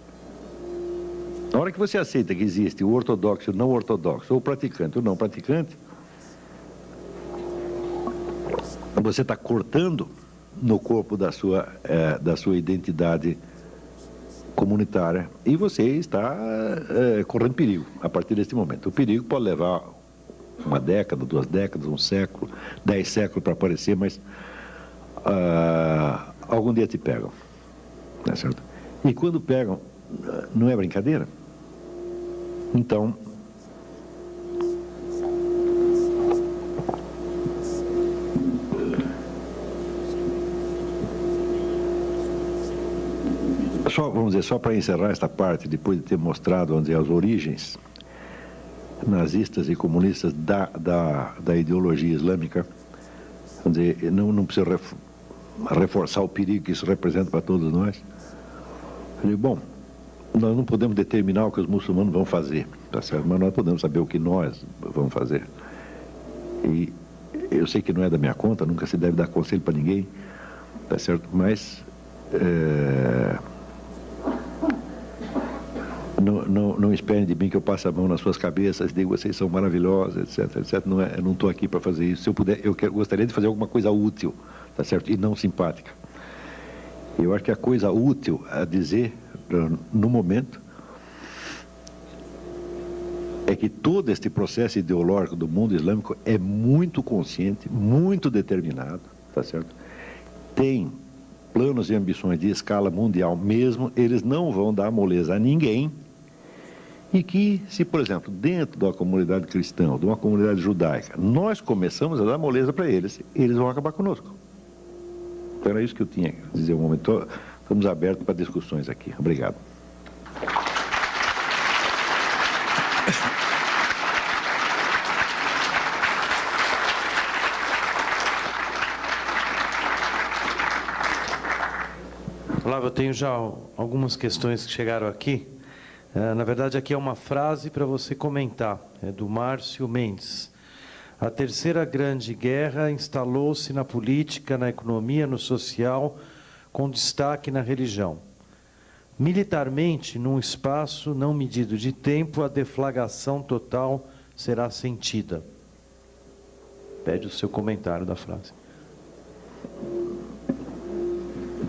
Na hora que você aceita que existe o ortodoxo e o não ortodoxo, ou o praticante e o não praticante, você está cortando no corpo da sua identidade comunitária e você está correndo perigo a partir desse momento. O perigo pode levar 1 década, 2 décadas, 1 século, 10 séculos para aparecer, mas algum dia te pegam, não é certo? E quando pegam, não é brincadeira. Então, vamos dizer, só para encerrar esta parte, depois de ter mostrado, vamos dizer, as origens nazistas e comunistas da ideologia islâmica, vamos dizer, não precisa reforçar o perigo que isso representa para todos nós. Eu digo, bom, nós não podemos determinar o que os muçulmanos vão fazer, tá certo? Mas nós podemos saber o que nós vamos fazer. E eu sei que não é da minha conta, nunca se deve dar conselho para ninguém, tá certo? Mas não esperem de mim que eu passe a mão nas suas cabeças, digo, vocês são maravilhosos, etc, etc. Eu não estou aqui para fazer isso. Se eu puder, gostaria de fazer alguma coisa útil, tá certo? E não simpática. Eu acho que a coisa útil a dizer, no momento, é que todo este processo ideológico do mundo islâmico é muito consciente, muito determinado, tá certo? Tem planos e ambições de escala mundial mesmo, eles não vão dar moleza a ninguém. E que, se, por exemplo, dentro da comunidade cristã, de uma comunidade judaica, nós começamos a dar moleza para eles, eles vão acabar conosco. Então era isso que eu tinha que dizer um momento. Estamos abertos para discussões aqui. Obrigado. Olá, eu tenho já algumas questões que chegaram aqui. Na verdade, aqui é uma frase para você comentar. É do Márcio Mendes. A terceira grande guerra instalou-se na política, na economia, no social, com destaque na religião. Militarmente, num espaço não medido de tempo, a deflagração total será sentida. Pede o seu comentário da frase.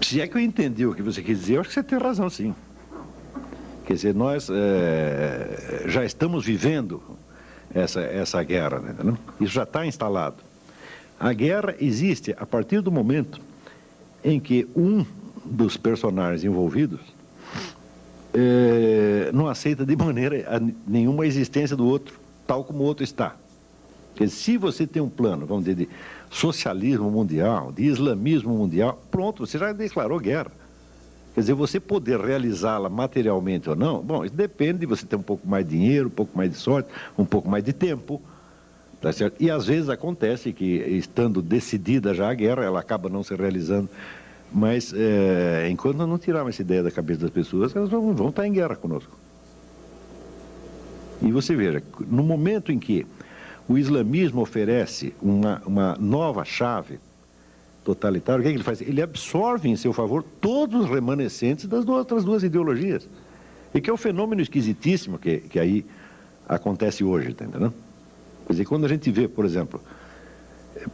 Se é que eu entendi o que você quis dizer, eu acho que você tem razão, sim. Quer dizer, nós já estamos vivendo essa guerra, né? Isso já está instalado. A guerra existe a partir do momento em que um dos personagens envolvidos não aceita de maneira nenhuma a existência do outro, tal como o outro está. Quer dizer, se você tem um plano, vamos dizer, de socialismo mundial, de islamismo mundial, pronto, você já declarou guerra. Quer dizer, você poder realizá-la materialmente ou não, bom, isso depende de você ter um pouco mais de dinheiro, um pouco mais de sorte, um pouco mais de tempo, tá certo? E às vezes acontece que, estando decidida já a guerra, ela acaba não se realizando, mas enquanto nós não tirarmos essa ideia da cabeça das pessoas, elas vão estar em guerra conosco. E você veja, no momento em que o islamismo oferece uma nova chave totalitária, o que é que ele faz? Ele absorve em seu favor todos os remanescentes das outras duas ideologias. E que é um fenômeno esquisitíssimo que aí acontece hoje, tá entendendo? Quer dizer, quando a gente vê, por exemplo,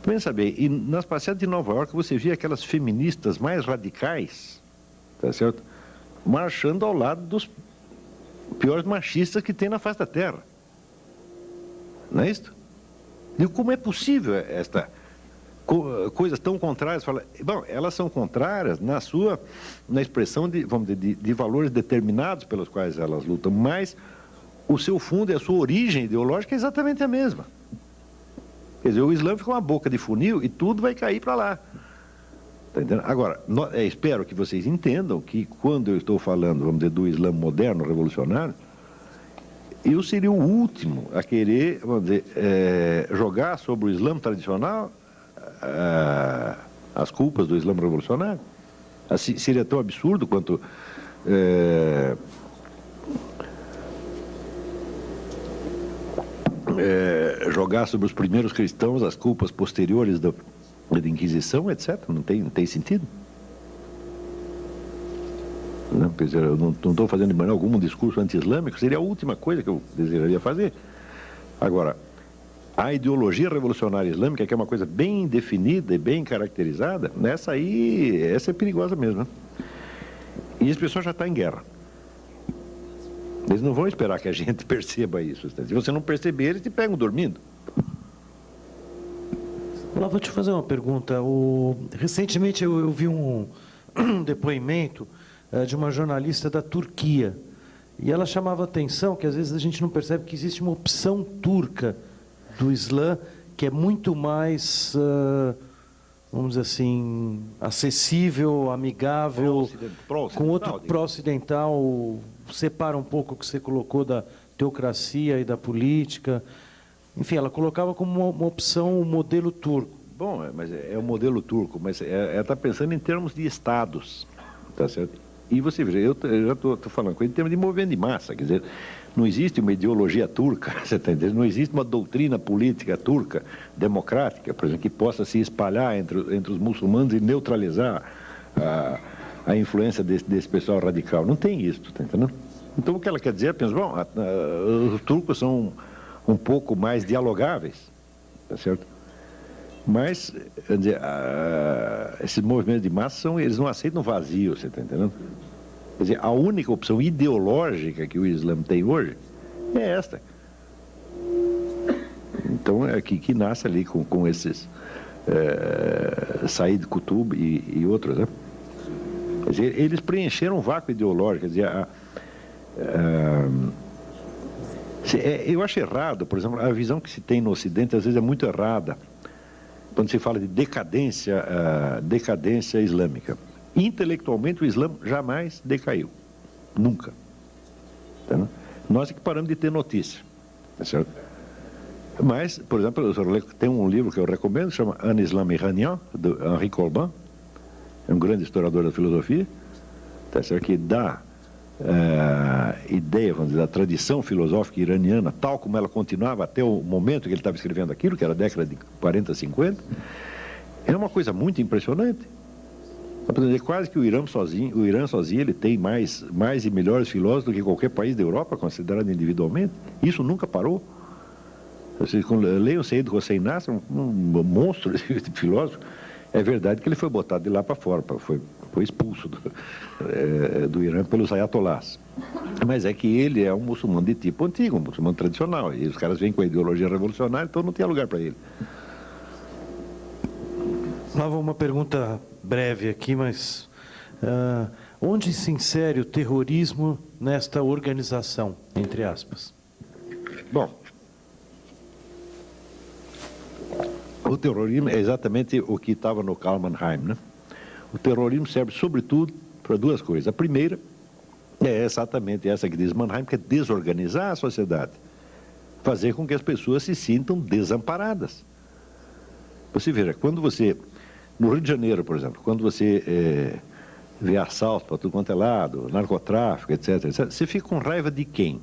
pensa bem, e nas passeatas de Nova York você vê aquelas feministas mais radicais, tá certo? Marchando ao lado dos piores machistas que tem na face da Terra. Não é isso? E como é possível esta coisas tão contrárias? Fala, bom, elas são contrárias na expressão vamos dizer, de valores determinados pelos quais elas lutam, mas o seu fundo e a sua origem ideológica é exatamente a mesma. Quer dizer, o Islã fica uma boca de funil e tudo vai cair para lá. Tá entendendo? Agora, espero que vocês entendam que quando eu estou falando, vamos dizer, do Islã moderno, revolucionário, eu seria o último a querer, vamos dizer, jogar sobre o Islã tradicional as culpas do Islã revolucionário. Assim, seria tão absurdo quanto jogar sobre os primeiros cristãos as culpas posteriores da Inquisição, etc. Não tem sentido. Não, eu não estou fazendo de maneira alguma um discurso anti-islâmico, seria a última coisa que eu desejaria fazer. Agora, a ideologia revolucionária islâmica, que é uma coisa bem definida e bem caracterizada, essa é perigosa mesmo, né? E as pessoas já estão em guerra. Eles não vão esperar que a gente perceba isso. Se você não perceber, eles te pegam dormindo. Olá, vou te fazer uma pergunta. Recentemente eu vi um depoimento de uma jornalista da Turquia. E ela chamava a atenção que às vezes a gente não percebe que existe uma opção turca do Islã que é muito mais vamos dizer assim, acessível, amigável, com outro pró-ocidental, separa um pouco o que você colocou da teocracia e da política. Enfim, ela colocava como uma opção o modelo turco. Bom, mas é o modelo turco, mas ela está pensando em termos de estados, tá certo? E você veja, eu já estou falando em termos de movimento de massa, quer dizer, não existe uma ideologia turca, você está entendendo? Não existe uma doutrina política turca, democrática, por exemplo, que possa se espalhar entre os muçulmanos e neutralizar a influência desse pessoal radical. Não tem isso, está entendendo? Então o que ela quer dizer é, pensa, bom, os turcos são um pouco mais dialogáveis, tá certo? Mas, quer dizer, esses movimentos de massa, eles não aceitam vazio, você está entendendo? Quer dizer, a única opção ideológica que o Islã tem hoje é esta. Então, é que nasce ali com esses Said Qutb e outros, né? Quer dizer, eles preencheram um vácuo ideológico, quer dizer, eu acho errado, por exemplo, a visão que se tem no Ocidente às vezes é muito errada, quando se fala de decadência islâmica. Intelectualmente, o Islã jamais decaiu. Nunca. Tá? Nós é que paramos de ter notícia. Tá certo? Mas, por exemplo, tem um livro que eu recomendo, chama Un Islam iranien, de Henri Corbin, é um grande historiador da filosofia, tá certo? Que dá ideia, vamos dizer, da tradição filosófica iraniana, tal como ela continuava até o momento que ele estava escrevendo aquilo, que era a década de 40, 50, é uma coisa muito impressionante. Quase que o Irã sozinho ele tem mais e melhores filósofos do que qualquer país da Europa, considerado individualmente. Isso nunca parou. Vocês leiam o Said Hossein Nasr, um monstro de filósofo. É verdade que ele foi botado de lá para fora, foi expulso do Irã pelos ayatollahs. Mas é que ele é um muçulmano de tipo antigo, um muçulmano tradicional. E os caras vêm com a ideologia revolucionária, então não tinha lugar para ele. Lá uma pergunta breve aqui, mas onde se insere o terrorismo nesta organização, entre aspas? Bom, o terrorismo é exatamente o que estava no Karl Mannheim, né? O terrorismo serve, sobretudo, para duas coisas. A primeira é exatamente essa que diz Mannheim, que é desorganizar a sociedade. Fazer com que as pessoas se sintam desamparadas. Você veja, quando você... No Rio de Janeiro, por exemplo, quando você vê assalto para tudo quanto é lado, narcotráfico, etc., etc., você fica com raiva de quem?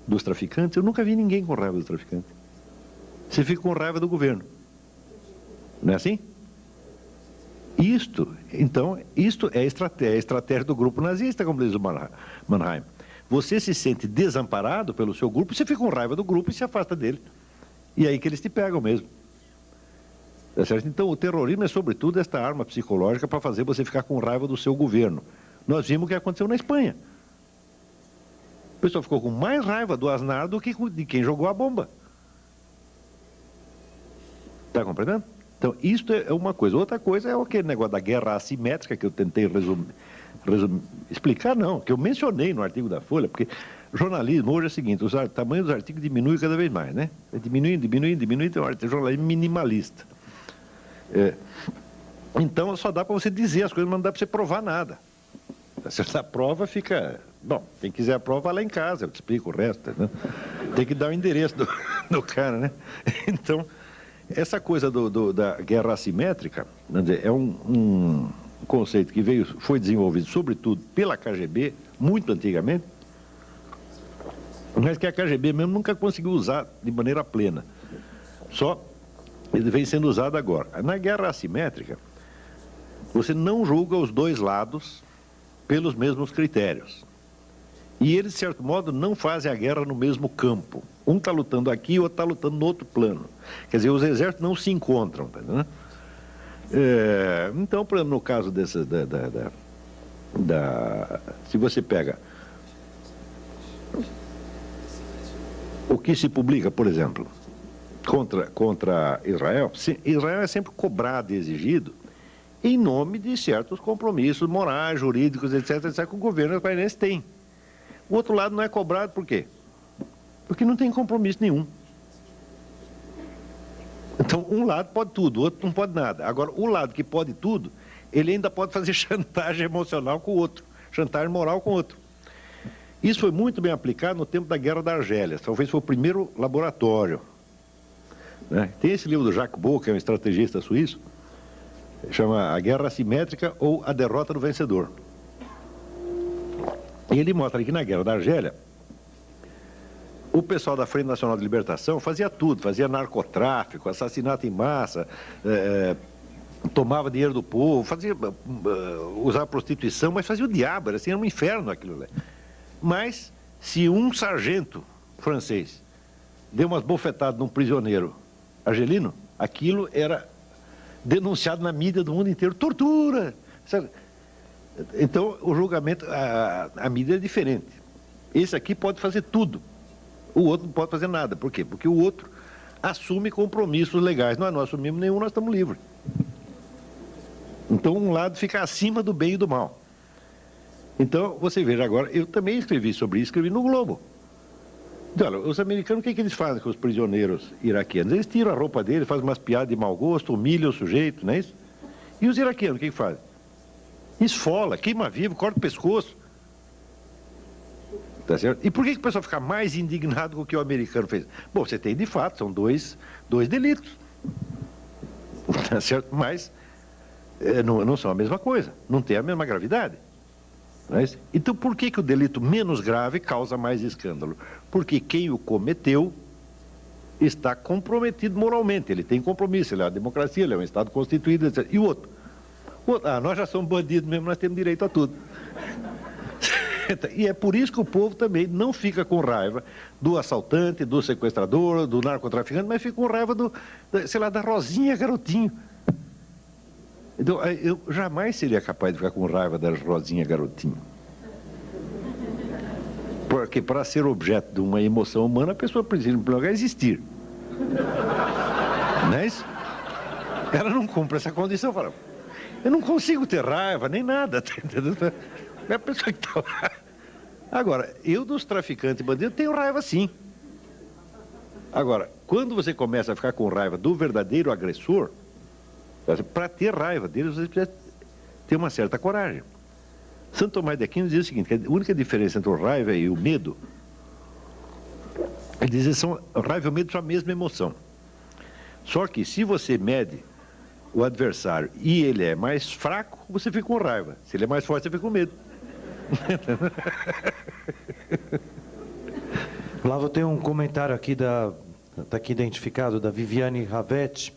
Dos traficantes? Eu nunca vi ninguém com raiva dos traficantes. Você fica com raiva do governo. Não é assim? Isto é a estratégia do grupo nazista, como diz o Mannheim. Você se sente desamparado pelo seu grupo, você fica com raiva do grupo e se afasta dele. E é aí que eles te pegam mesmo. Tá certo? Então, o terrorismo é, sobretudo, esta arma psicológica para fazer você ficar com raiva do seu governo. Nós vimos o que aconteceu na Espanha. O pessoal ficou com mais raiva do Aznar do que de quem jogou a bomba. Está compreendendo? Então, isto é uma coisa. Outra coisa é aquele negócio da guerra assimétrica que eu tentei explicar, não, que eu mencionei no artigo da Folha, porque jornalismo hoje é o seguinte, o tamanho dos artigos diminui cada vez mais, né? Diminuindo, tem um jornalismo minimalista. Então, só dá para você dizer as coisas, mas não dá para você provar nada. Se a prova fica... Bom, quem quiser a prova, vai lá em casa, eu te explico o resto, né? Tem que dar o endereço do cara, né? Então... Essa coisa da guerra assimétrica, é um conceito que foi desenvolvido, sobretudo, pela KGB, muito antigamente, mas que a KGB mesmo nunca conseguiu usar de maneira plena. Só ele vem sendo usado agora. Na guerra assimétrica, você não julga os dois lados pelos mesmos critérios. E eles, de certo modo, não fazem a guerra no mesmo campo. Um está lutando aqui, o outro está lutando no outro plano. Quer dizer, os exércitos não se encontram. Tá, né? Então, por exemplo, no caso dessa, se você pega o que se publica, por exemplo, contra Israel, Israel é sempre cobrado e exigido em nome de certos compromissos morais, jurídicos, etc., que o governo israelense tem. O outro lado não é cobrado por quê? Porque não tem compromisso nenhum. Então, um lado pode tudo, o outro não pode nada. Agora, o lado que pode tudo, ele ainda pode fazer chantagem emocional com o outro, chantagem moral com o outro. Isso foi muito bem aplicado no tempo da Guerra da Argélia. Talvez foi o primeiro laboratório. Né? Tem esse livro do Jacques Beau, que é um estrategista suíço, chama A Guerra Assimétrica ou A Derrota do Vencedor. E ele mostra que na Guerra da Argélia, o pessoal da Frente Nacional de Libertação fazia tudo, fazia narcotráfico, assassinato em massa, tomava dinheiro do povo, usava prostituição, mas fazia o diabo, era um inferno aquilo lá. Mas, se um sargento francês deu umas bofetadas num prisioneiro argelino, aquilo era denunciado na mídia do mundo inteiro, tortura, sabe? Então, o julgamento, a mídia é diferente. Esse aqui pode fazer tudo, o outro não pode fazer nada. Por quê? Porque o outro assume compromissos legais. Nós não assumimos nenhum, nós estamos livres. Então, um lado fica acima do bem e do mal. Então, você veja agora, eu também escrevi sobre isso, escrevi no Globo. Então, olha, os americanos, o que eles fazem com os prisioneiros iraquianos? Eles tiram a roupa deles, fazem umas piadas de mau gosto, humilham o sujeito, não é isso? E os iraquianos, o que fazem? Esfola, queima vivo, corta o pescoço. Tá certo? E por que o pessoal fica mais indignado com o que o americano fez? Bom, você tem de fato, são dois delitos. Tá certo? Mas não são a mesma coisa, não tem a mesma gravidade. Então, por que o delito menos grave causa mais escândalo? Porque quem o cometeu está comprometido moralmente, ele tem compromisso, ele é uma democracia, ele é um Estado constituído, etc. E o outro? Nós já somos bandidos mesmo, nós temos direito a tudo. E é por isso que o povo também não fica com raiva do assaltante, do sequestrador, do narcotraficante, mas fica com raiva da Rosinha Garotinho. Então, eu jamais seria capaz de ficar com raiva da Rosinha Garotinho. Porque para ser objeto de uma emoção humana, a pessoa precisa, em primeiro lugar, existir. Não é isso? Ela não cumpre essa condição. Fala, eu não consigo ter raiva, nem nada. É a pessoa que está lá. Agora, eu dos traficantes e bandidos tenho raiva sim. Agora, quando você começa a ficar com raiva do verdadeiro agressor, para ter raiva deles, você precisa ter uma certa coragem. Santo Tomás de Aquino diz o seguinte, que a única diferença entre o raiva e o medo, ele diz que a raiva e o medo são a mesma emoção. Só que se você mede o adversário e ele é mais fraco, você fica com raiva. Se ele é mais forte, você fica com medo. Lá eu tenho um comentário aqui, está aqui identificado, da Viviane Ravetti.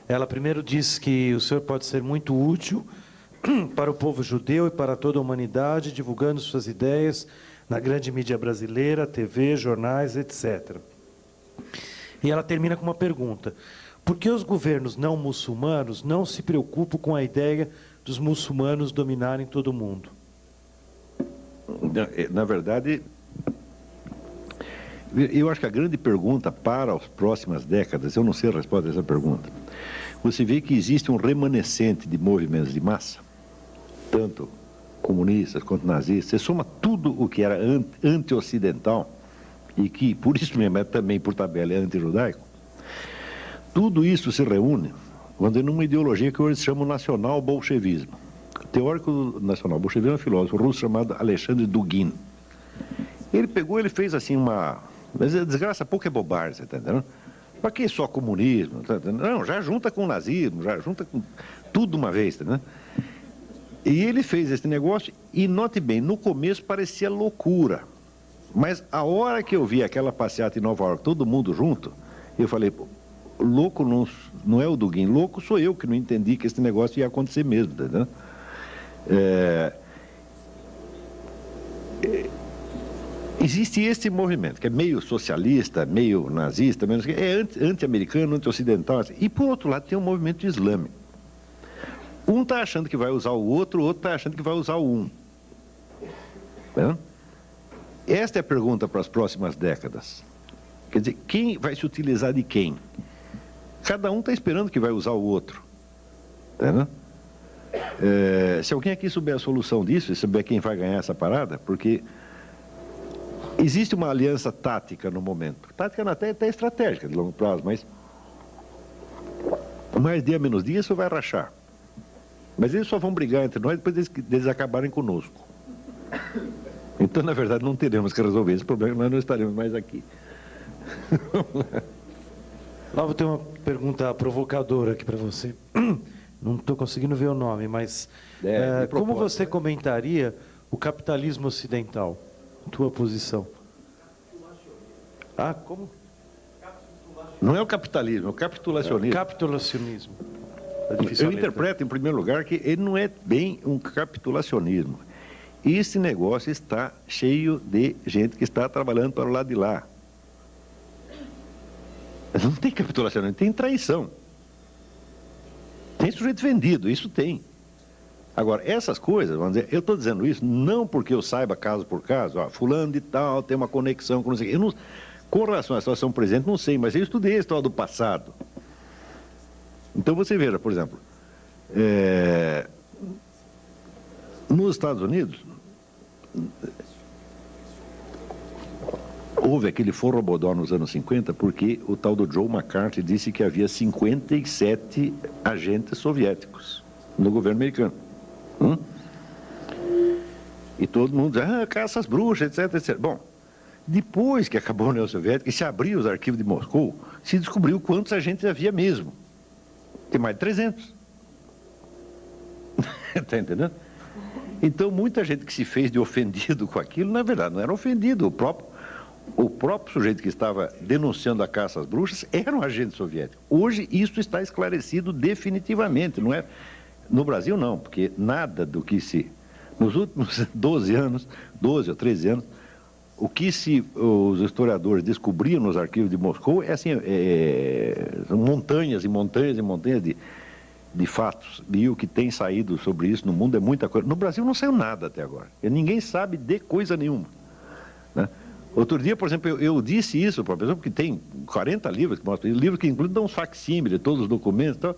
Ela primeiro diz que o senhor pode ser muito útil para o povo judeu e para toda a humanidade, divulgando suas ideias na grande mídia brasileira, TV, jornais, etc. E ela termina com uma pergunta. Por que os governos não muçulmanos não se preocupam com a ideia dos muçulmanos dominarem todo o mundo? Na verdade, eu acho que a grande pergunta para as próximas décadas, eu não sei a resposta a essa pergunta, você vê que existe um remanescente de movimentos de massa, tanto comunistas quanto nazistas, você soma tudo o que era anti-ocidental, e que, por isso mesmo, também por tabela é anti-judaico, tudo isso se reúne numa ideologia que hoje se chama nacional-bolchevismo. O teórico do nacional-bolchevismo é um filósofo russo chamado Alexandre Dugin. Ele fez assim mas a desgraça pouco é bobagem, você está entendendo? Para que só comunismo? Tá entendendo? Não, já junta com o nazismo, já junta com tudo de uma vez, tá entendendo? E ele fez esse negócio e, note bem, no começo parecia loucura. Mas a hora que eu vi aquela passeata em Nova York, todo mundo junto, eu falei, pô, louco não é o Dugin, louco sou eu que não entendi que esse negócio ia acontecer mesmo, tá entendendo? Existe esse movimento, que é meio socialista, meio nazista, é anti-americano, anti-ocidental, assim. E por outro lado tem um movimento islâmico. Um está achando que vai usar o outro está achando que vai usar o um. Tá? Esta é a pergunta para as próximas décadas. Quer dizer, quem vai se utilizar de quem? Cada um está esperando que vai usar o outro. Tá? Se alguém aqui souber a solução disso, e souber quem vai ganhar essa parada, porque existe uma aliança tática no momento. Tática até estratégica, de longo prazo, mas Mais dia, menos dia, isso vai rachar. Mas eles só vão brigar entre nós depois deles acabarem conosco. Então, na verdade, não teremos que resolver esse problema, nós não estaremos mais aqui. Lá vou ter uma pergunta provocadora aqui para você. Não estou conseguindo ver o nome, mas como você comentaria o capitalismo ocidental? Tua posição? Ah, como? Não é o capitalismo, é o capitulacionismo. Capitulacionismo. É Eu interpreto, em primeiro lugar, que ele não é bem um capitulacionismo. Esse negócio está cheio de gente que está trabalhando para o lado de lá. Não tem capitulacionismo, tem traição. Tem sujeito vendido, isso tem. Agora, essas coisas, vamos dizer, eu estou dizendo isso não porque eu saiba caso por caso, fulano de tal tem uma conexão com não sei o quê. Eu não, com relação à situação presente, não sei, mas eu estudei a história do passado. Então você veja, por exemplo, nos Estados Unidos, houve aquele forrobodó nos anos 50 porque o tal do Joe McCarthy disse que havia 57 agentes soviéticos no governo americano. E todo mundo diz, caça às bruxas, etc, etc. Bom, depois que acabou a União Soviética e se abriu os arquivos de Moscou, se descobriu quantos agentes havia mesmo. Tem mais de 300. Está entendendo? Então, muita gente que se fez de ofendido com aquilo, na verdade, não era ofendido. O próprio sujeito que estava denunciando a caça às bruxas era um agente soviético. Hoje, isso está esclarecido definitivamente. Não é... No Brasil, não, porque nada do que se... Nos últimos 12 ou 13 anos, o que os historiadores descobriam nos arquivos de Moscou é assim, são montanhas e montanhas e montanhas de fatos. E o que tem saído sobre isso no mundo é muita coisa. No Brasil não saiu nada até agora. Ninguém sabe de coisa nenhuma. Né? Outro dia, por exemplo, eu disse isso para a pessoa, porque tem 40 livros que mostram, livros que incluem um facsímile, todos os documentos e tal.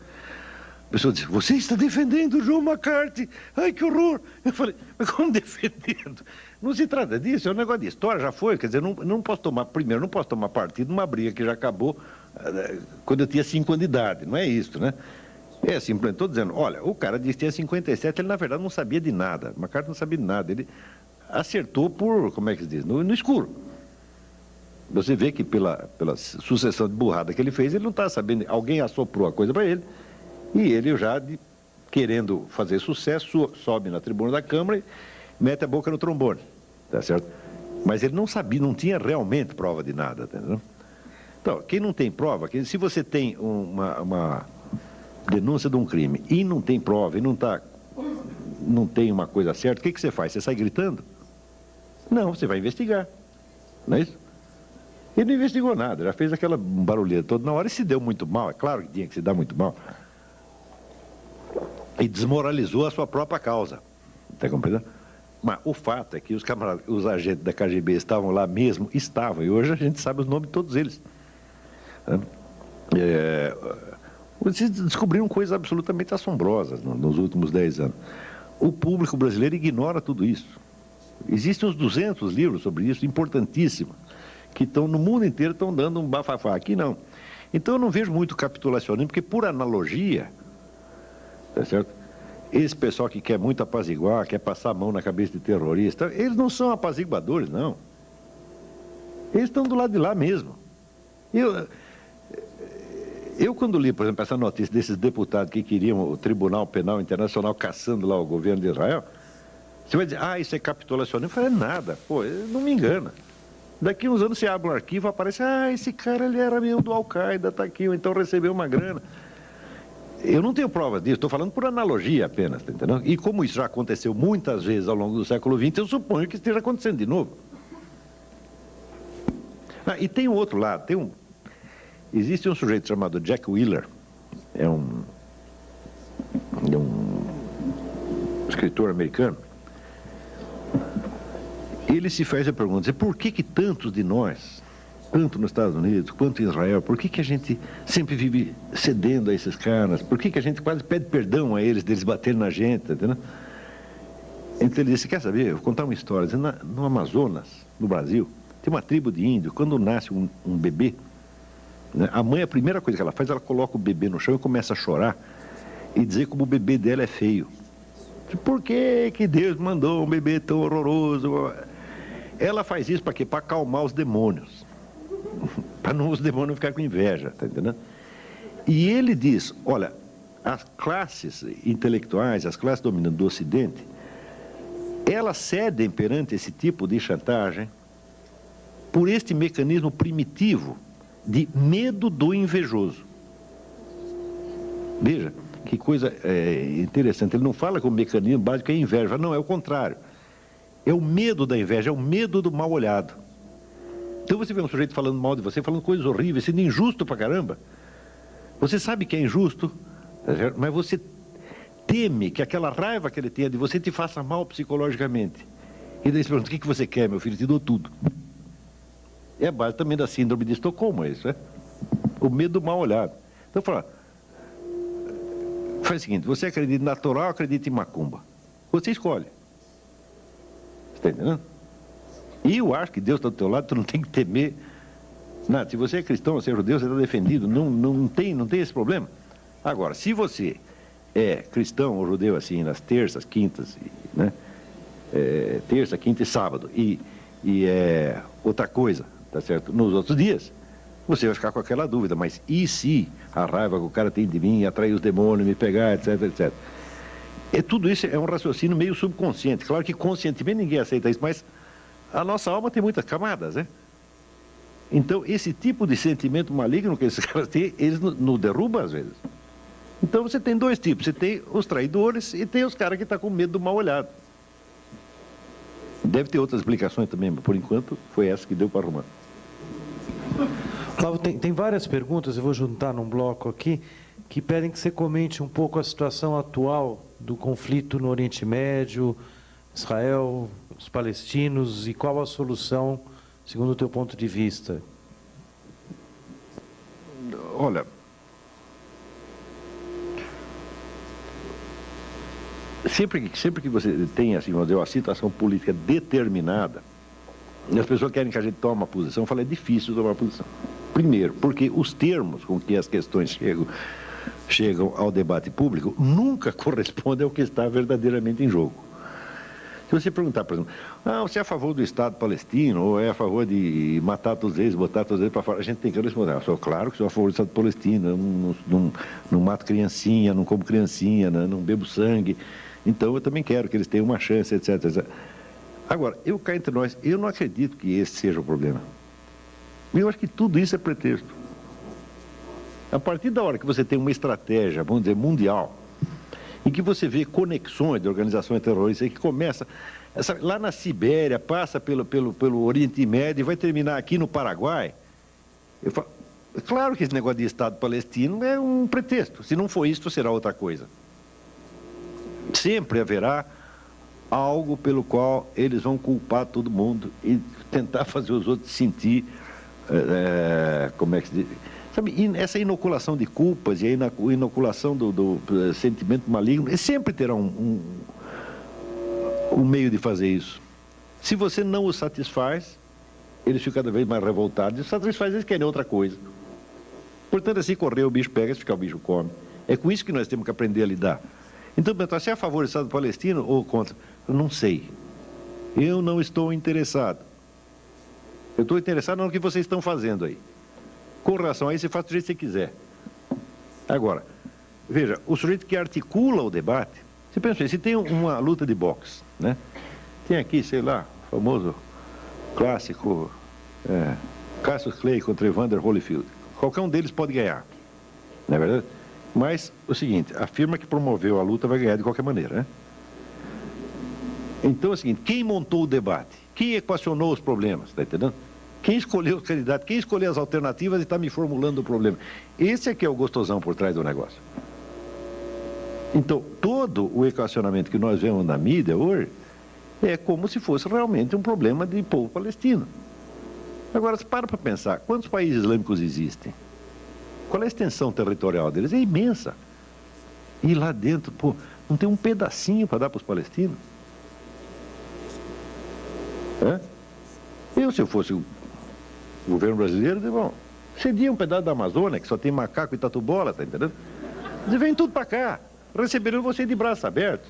A pessoa disse, você está defendendo o Joe McCarthy? Ai, que horror! Eu falei, mas como defendendo? Não se trata disso, é um negócio de história, já foi. Quer dizer, não posso tomar partido numa briga que já acabou quando eu tinha 5 anos de idade. Não é isso, né? É simplesmente, estou dizendo, olha, o cara disse que tinha 57, ele na verdade não sabia de nada. McCarthy não sabia de nada, ele acertou por, como é que se diz, no escuro. Você vê que pela sucessão de burrada que ele fez, ele não está sabendo, alguém assoprou a coisa para ele, e ele já, querendo fazer sucesso, sobe na tribuna da Câmara e mete a boca no trombone, tá certo? Mas ele não sabia, não tinha realmente prova de nada, tá entendendo? Então, quem não tem prova, se você tem uma denúncia de um crime e não tem prova, e não tem uma coisa certa, o que você faz? Você sai gritando? Não, você vai investigar, não é isso? Ele não investigou nada, já fez aquela barulheira toda na hora e se deu muito mal, é claro que tinha que se dar muito mal. E desmoralizou a sua própria causa. Está compreendendo? Mas o fato é que os agentes da KGB estavam lá mesmo, estavam, e hoje a gente sabe os nomes de todos eles. Vocês descobriram coisas absolutamente assombrosas nos últimos 10 anos. O público brasileiro ignora tudo isso. Existem uns 200 livros sobre isso, importantíssimos, que estão no mundo inteiro, estão dando um bafafá. Aqui não. Então eu não vejo muito capitulacionismo, porque por analogia, tá certo? Esse pessoal que quer muito apaziguar, quer passar a mão na cabeça de terrorista, eles não são apaziguadores, não. Eles estão do lado de lá mesmo. Eu quando li, por exemplo, essa notícia desses deputados que queriam o Tribunal Penal Internacional caçando lá o governo de Israel, você vai dizer, isso é capitulacionismo. Eu falei, nada, pô, não me engana. Daqui uns anos você abre um arquivo, aparece, esse cara ele era meio do Al-Qaeda, está aqui, ou então recebeu uma grana. Eu não tenho prova disso, estou falando por analogia apenas, tá entendendo? E como isso já aconteceu muitas vezes ao longo do século XX, eu suponho que esteja acontecendo de novo. E tem um outro lado, existe um sujeito chamado Jack Wheeler, é um escritor americano. Ele se faz a pergunta, por que tantos de nós, tanto nos Estados Unidos quanto em Israel, por que a gente sempre vive cedendo a esses caras? Por que a gente quase pede perdão a eles, deles baterem na gente, entendeu? Então ele disse, quer saber, eu vou contar uma história. No Amazonas, no Brasil, tem uma tribo de índios, quando nasce um bebê, né? A mãe, a primeira coisa que ela faz, ela coloca o bebê no chão e começa a chorar e dizer como o bebê dela é feio. Por que Deus mandou um bebê tão horroroso? Ela faz isso para quê? Para acalmar os demônios. Para os demônios não ficarem com inveja, tá entendendo? E ele diz, olha, as classes intelectuais, as classes dominantes do Ocidente, elas cedem perante esse tipo de chantagem por este mecanismo primitivo de medo do invejoso. Veja, que coisa interessante. Ele não fala que o mecanismo básico é inveja. Não, é o contrário. É o medo da inveja, é o medo do mal olhado. Então você vê um sujeito falando mal de você, falando coisas horríveis, sendo injusto pra caramba. Você sabe que é injusto, mas você teme que aquela raiva que ele tenha de você te faça mal psicologicamente. E daí você pergunta, o que você quer, meu filho? Te dou tudo. É a base também da síndrome de Estocolmo, é isso, né? O medo do mal olhado. Então fala, faz o seguinte, você acredita em natural ou acredita em macumba? Você escolhe. Você está entendendo? E eu acho que Deus está do teu lado, tu não tem que temer nada. Se você é cristão, você é judeu, você está defendido. Não tem esse problema. Agora, se você é cristão ou judeu assim, nas terças, quintas, né? Terça, quinta e sábado, e é outra coisa, tá certo? Nos outros dias, você vai ficar com aquela dúvida, mas e se a raiva que o cara tem de mim, atrair os demônios, me pegar, etc, etc. Tudo isso é um raciocínio meio subconsciente. Claro que conscientemente ninguém aceita isso, mas a nossa alma tem muitas camadas, né? Então, esse tipo de sentimento maligno que esses caras têm, eles nos derrubam às vezes. Então, você tem dois tipos. Você tem os traidores e tem os caras que estão com medo do mal olhado. Deve ter outras explicações também, mas por enquanto foi essa que deu para arrumar. Flávio, tem várias perguntas, eu vou juntar num bloco aqui, que pedem que você comente um pouco a situação atual do conflito no Oriente Médio, Israel, os palestinos, e qual a solução, segundo o teu ponto de vista? Olha, sempre que você tem assim, vamos dizer, uma situação política determinada, e as pessoas querem que a gente tome uma posição, eu falo, é difícil tomar uma posição. Primeiro, porque os termos com que as questões chegam ao debate público nunca correspondem ao que está verdadeiramente em jogo. Se você perguntar, por exemplo, você é a favor do Estado palestino ou é a favor de matar todos eles, botar todos eles para fora, a gente tem que responder, sou claro que sou a favor do Estado palestino, eu não mato criancinha, não como criancinha, não bebo sangue, então eu também quero que eles tenham uma chance, etc, etc. Agora, eu cá entre nós, eu não acredito que esse seja o problema. Eu acho que tudo isso é pretexto. A partir da hora que você tem uma estratégia, vamos dizer, mundial, em que você vê conexões de organizações terroristas que começa lá na Sibéria, passa pelo Oriente Médio e vai terminar aqui no Paraguai. Eu falo, é claro que esse negócio de Estado palestino é um pretexto. Se não for isso, será outra coisa. Sempre haverá algo pelo qual eles vão culpar todo mundo e tentar fazer os outros sentir, como é que se diz? Sabe, essa inoculação de culpas e a inoculação do sentimento maligno, sempre terá um meio de fazer isso. Se você não os satisfaz, eles ficam cada vez mais revoltados. E satisfaz, eles querem outra coisa. Portanto, assim correr, o bicho pega, se ficar, o bicho come. É com isso que nós temos que aprender a lidar. Então, você é a favor do Estado palestino ou contra? Eu não sei. Eu não estou interessado. Eu estou interessado no que vocês estão fazendo aí. Com relação a isso, você faz do jeito que você quiser. Agora, veja, o sujeito que articula o debate, você pensa, se tem uma luta de boxe, né? Tem aqui, sei lá, o famoso clássico Cassius Clay contra Evander Holyfield. Qualquer um deles pode ganhar, não é verdade? Mas, o seguinte, a firma que promoveu a luta vai ganhar de qualquer maneira, né? Então é o seguinte, quem montou o debate? Quem equacionou os problemas, está entendendo? Quem escolheu os candidatos, quem escolheu as alternativas e está me formulando o problema. Esse é que é o gostosão por trás do negócio. Então, todo o equacionamento que nós vemos na mídia hoje é como se fosse realmente um problema de povo palestino. Agora, se para pensar, quantos países islâmicos existem? Qual é a extensão territorial deles? É imensa. E lá dentro, pô, não tem um pedacinho para dar para os palestinos? Se eu fosse o governo brasileiro, bom, Cedia um pedaço da Amazônia, que só tem macaco e tatu-bola, tá entendendo? Eles vêm tudo para cá. Receberam você de braços abertos.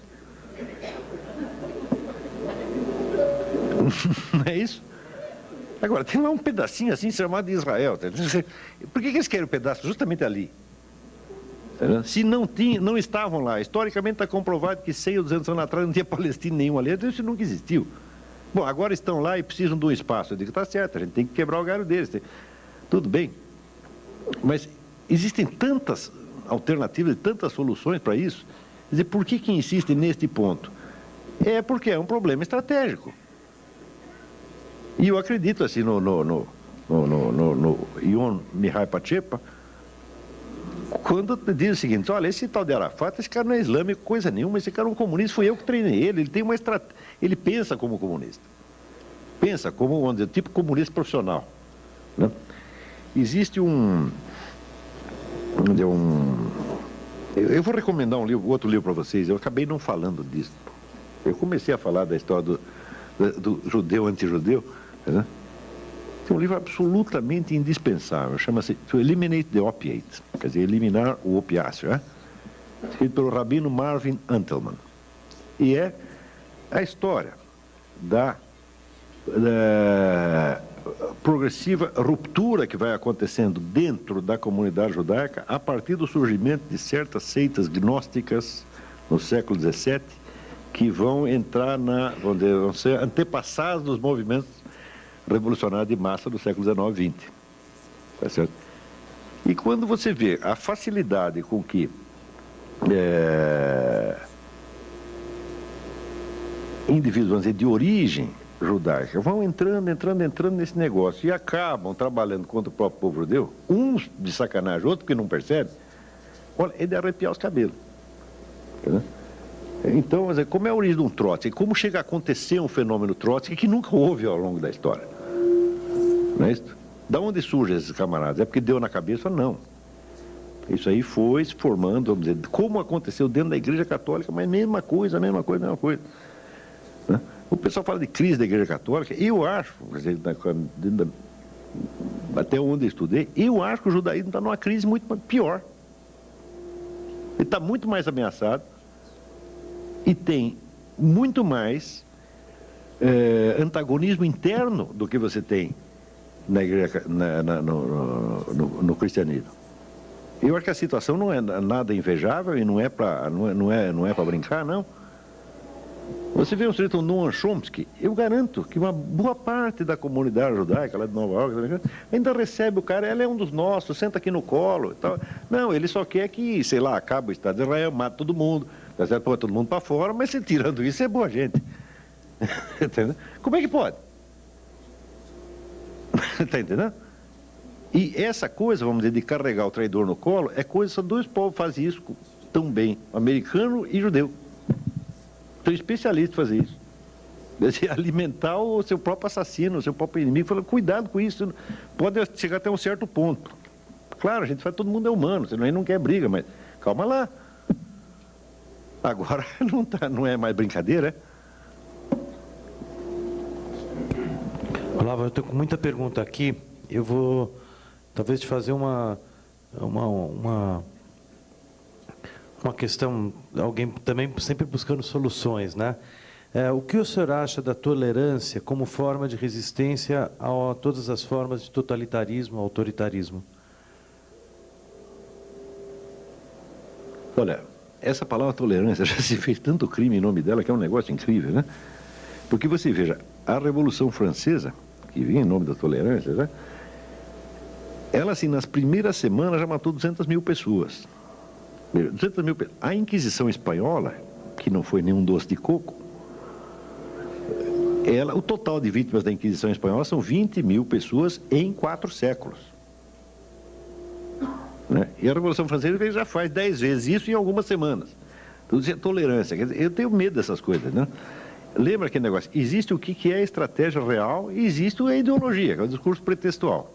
Não é isso? Agora, tem lá um pedacinho assim chamado de Israel. Tá? Por que eles querem o pedaço justamente ali? Tá? Se não estavam lá, historicamente está comprovado que 100 ou 200 anos atrás não tinha palestino nenhum ali, então isso nunca existiu. Bom, agora estão lá e precisam de um espaço. Eu digo, tá certo, a gente tem que quebrar o galho deles. Tudo bem. Mas existem tantas alternativas e tantas soluções para isso. Quer dizer, por que insistem neste ponto? É porque é um problema estratégico. E eu acredito assim no Ion Mihai Pachepa, quando diz o seguinte: olha, esse tal de Arafat, esse cara não é islâmico coisa nenhuma, esse cara é um comunista, fui eu que treinei ele, ele tem uma ele pensa como comunista, pensa como, vamos dizer, tipo comunista profissional, né? Existe eu vou recomendar outro livro para vocês. Eu acabei não falando disso. Eu comecei a falar da história do judeu anti-judeu, né? Tem um livro absolutamente indispensável, chama-se To Eliminate the Opiate, quer dizer, eliminar o opiáceo, né? Escrito pelo rabino Marvin Antelman. E é a história da progressiva ruptura que vai acontecendo dentro da comunidade judaica a partir do surgimento de certas seitas gnósticas no século XVII, que vão entrar vão ser antepassados dos movimentos revolucionários de massa do século XIX e XX. Tá certo? E quando você vê a facilidade com que indivíduos, vamos dizer, de origem judaica vão entrando nesse negócio e acabam trabalhando contra o próprio povo judeu, uns de sacanagem, outros que não percebem, olha, é de arrepiar os cabelos. Entendeu? Então, como é a origem de um Trotsky? Como chega a acontecer um fenômeno Trotsky que nunca houve ao longo da história? Não é isso? Da onde surgem esses camaradas? É porque deu na cabeça? Não. Isso aí foi se formando, vamos dizer, como aconteceu dentro da Igreja Católica, mas mesma coisa. Né? O pessoal fala de crise da Igreja Católica. Eu acho, até onde eu estudei, eu acho que o judaísmo está numa crise muito pior. Ele está muito mais ameaçado e tem muito mais antagonismo interno do que você tem na igreja, no cristianismo. Eu acho que a situação não é nada invejável e não é para brincar, não. Você vê um sujeito como Noam Chomsky, eu garanto que uma boa parte da comunidade judaica lá de Nova York ainda recebe o cara, ele é um dos nossos, senta aqui no colo e tal. Não, ele só quer que, sei lá, acabe o Estado de Israel, mata todo mundo, tá certo? Põe todo mundo para fora, mas se tirando isso é boa gente. Entendeu? Como é que pode? Está entendendo? E essa coisa, vamos dizer, de carregar o traidor no colo, é coisa, só dois povos fazem isso tão bem, americano e judeu. São especialistas em fazer isso. Alimentar o seu próprio assassino, o seu próprio inimigo, falando, cuidado com isso, pode chegar até um certo ponto. Claro, a gente fala, todo mundo é humano, senão a gente não quer briga, mas calma lá. Agora não é mais brincadeira, é? Olavo, eu estou com muita pergunta aqui. Eu vou talvez te fazer uma questão, alguém também sempre buscando soluções, né? O que o senhor acha da tolerância como forma de resistência a todas as formas de totalitarismo, autoritarismo? Olha, essa palavra tolerância já se fez tanto crime em nome dela que é um negócio incrível, né? Porque você veja, a Revolução Francesa, que vinha em nome da tolerância, né? Ela, assim, nas primeiras semanas já matou 200 mil pessoas. 200 mil pessoas. A Inquisição Espanhola, que não foi nenhum doce de coco, o total de vítimas da Inquisição Espanhola são 20 mil pessoas em 4 séculos. Né? E a Revolução Francesa já faz 10 vezes isso em algumas semanas. Tudo isso é tolerância. Quer dizer, eu tenho medo dessas coisas, né? Lembra aquele negócio? Existe o que é a estratégia real e existe a ideologia, que é o discurso pretextual.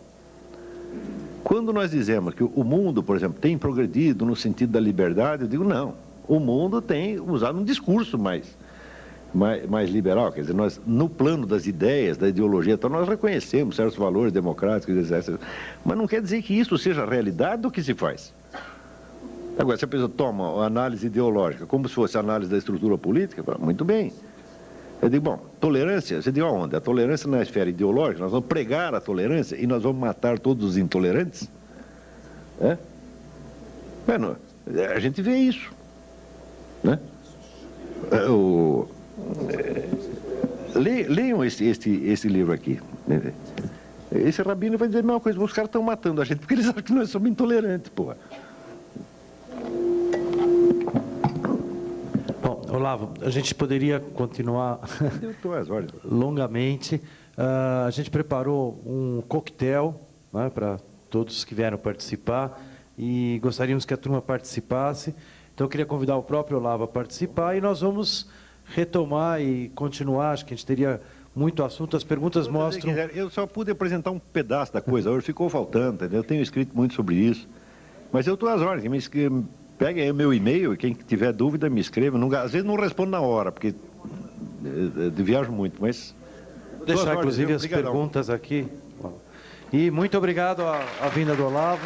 Quando nós dizemos que o mundo, por exemplo, tem progredido no sentido da liberdade, eu digo não. O mundo tem usado um discurso mais mais liberal, quer dizer, nós, no plano das ideias, da ideologia, então nós reconhecemos certos valores democráticos, etc. Mas não quer dizer que isso seja a realidade do que se faz. Agora, se a pessoa toma a análise ideológica como se fosse a análise da estrutura política, muito bem. Eu digo, bom, tolerância, você diz aonde? A tolerância na esfera ideológica, nós vamos pregar a tolerância e nós vamos matar todos os intolerantes? É? Bueno, a gente vê isso, né? Leiam esse livro aqui. Esse rabino vai dizer a mesma coisa, os caras estão matando a gente porque eles acham que nós somos intolerantes, porra. Bom, Olavo, a gente poderia continuar longamente. A gente preparou um coquetel, né, para todos que vieram participar e gostaríamos que a turma participasse. Então, eu queria convidar o próprio Olavo a participar e nós vamos retomar e continuar. Acho que a gente teria muito assunto. As perguntas mostram... Eu só pude apresentar um pedaço da coisa, hoje ficou faltando, entendeu? Eu tenho escrito muito sobre isso. Mas eu estou às ordens. Peguem aí o meu e-mail e quem tiver dúvida me escreva. Às vezes não respondo na hora, porque viajo muito, mas... Vou deixar, inclusive, as perguntas aqui. E muito obrigado à vinda do Olavo.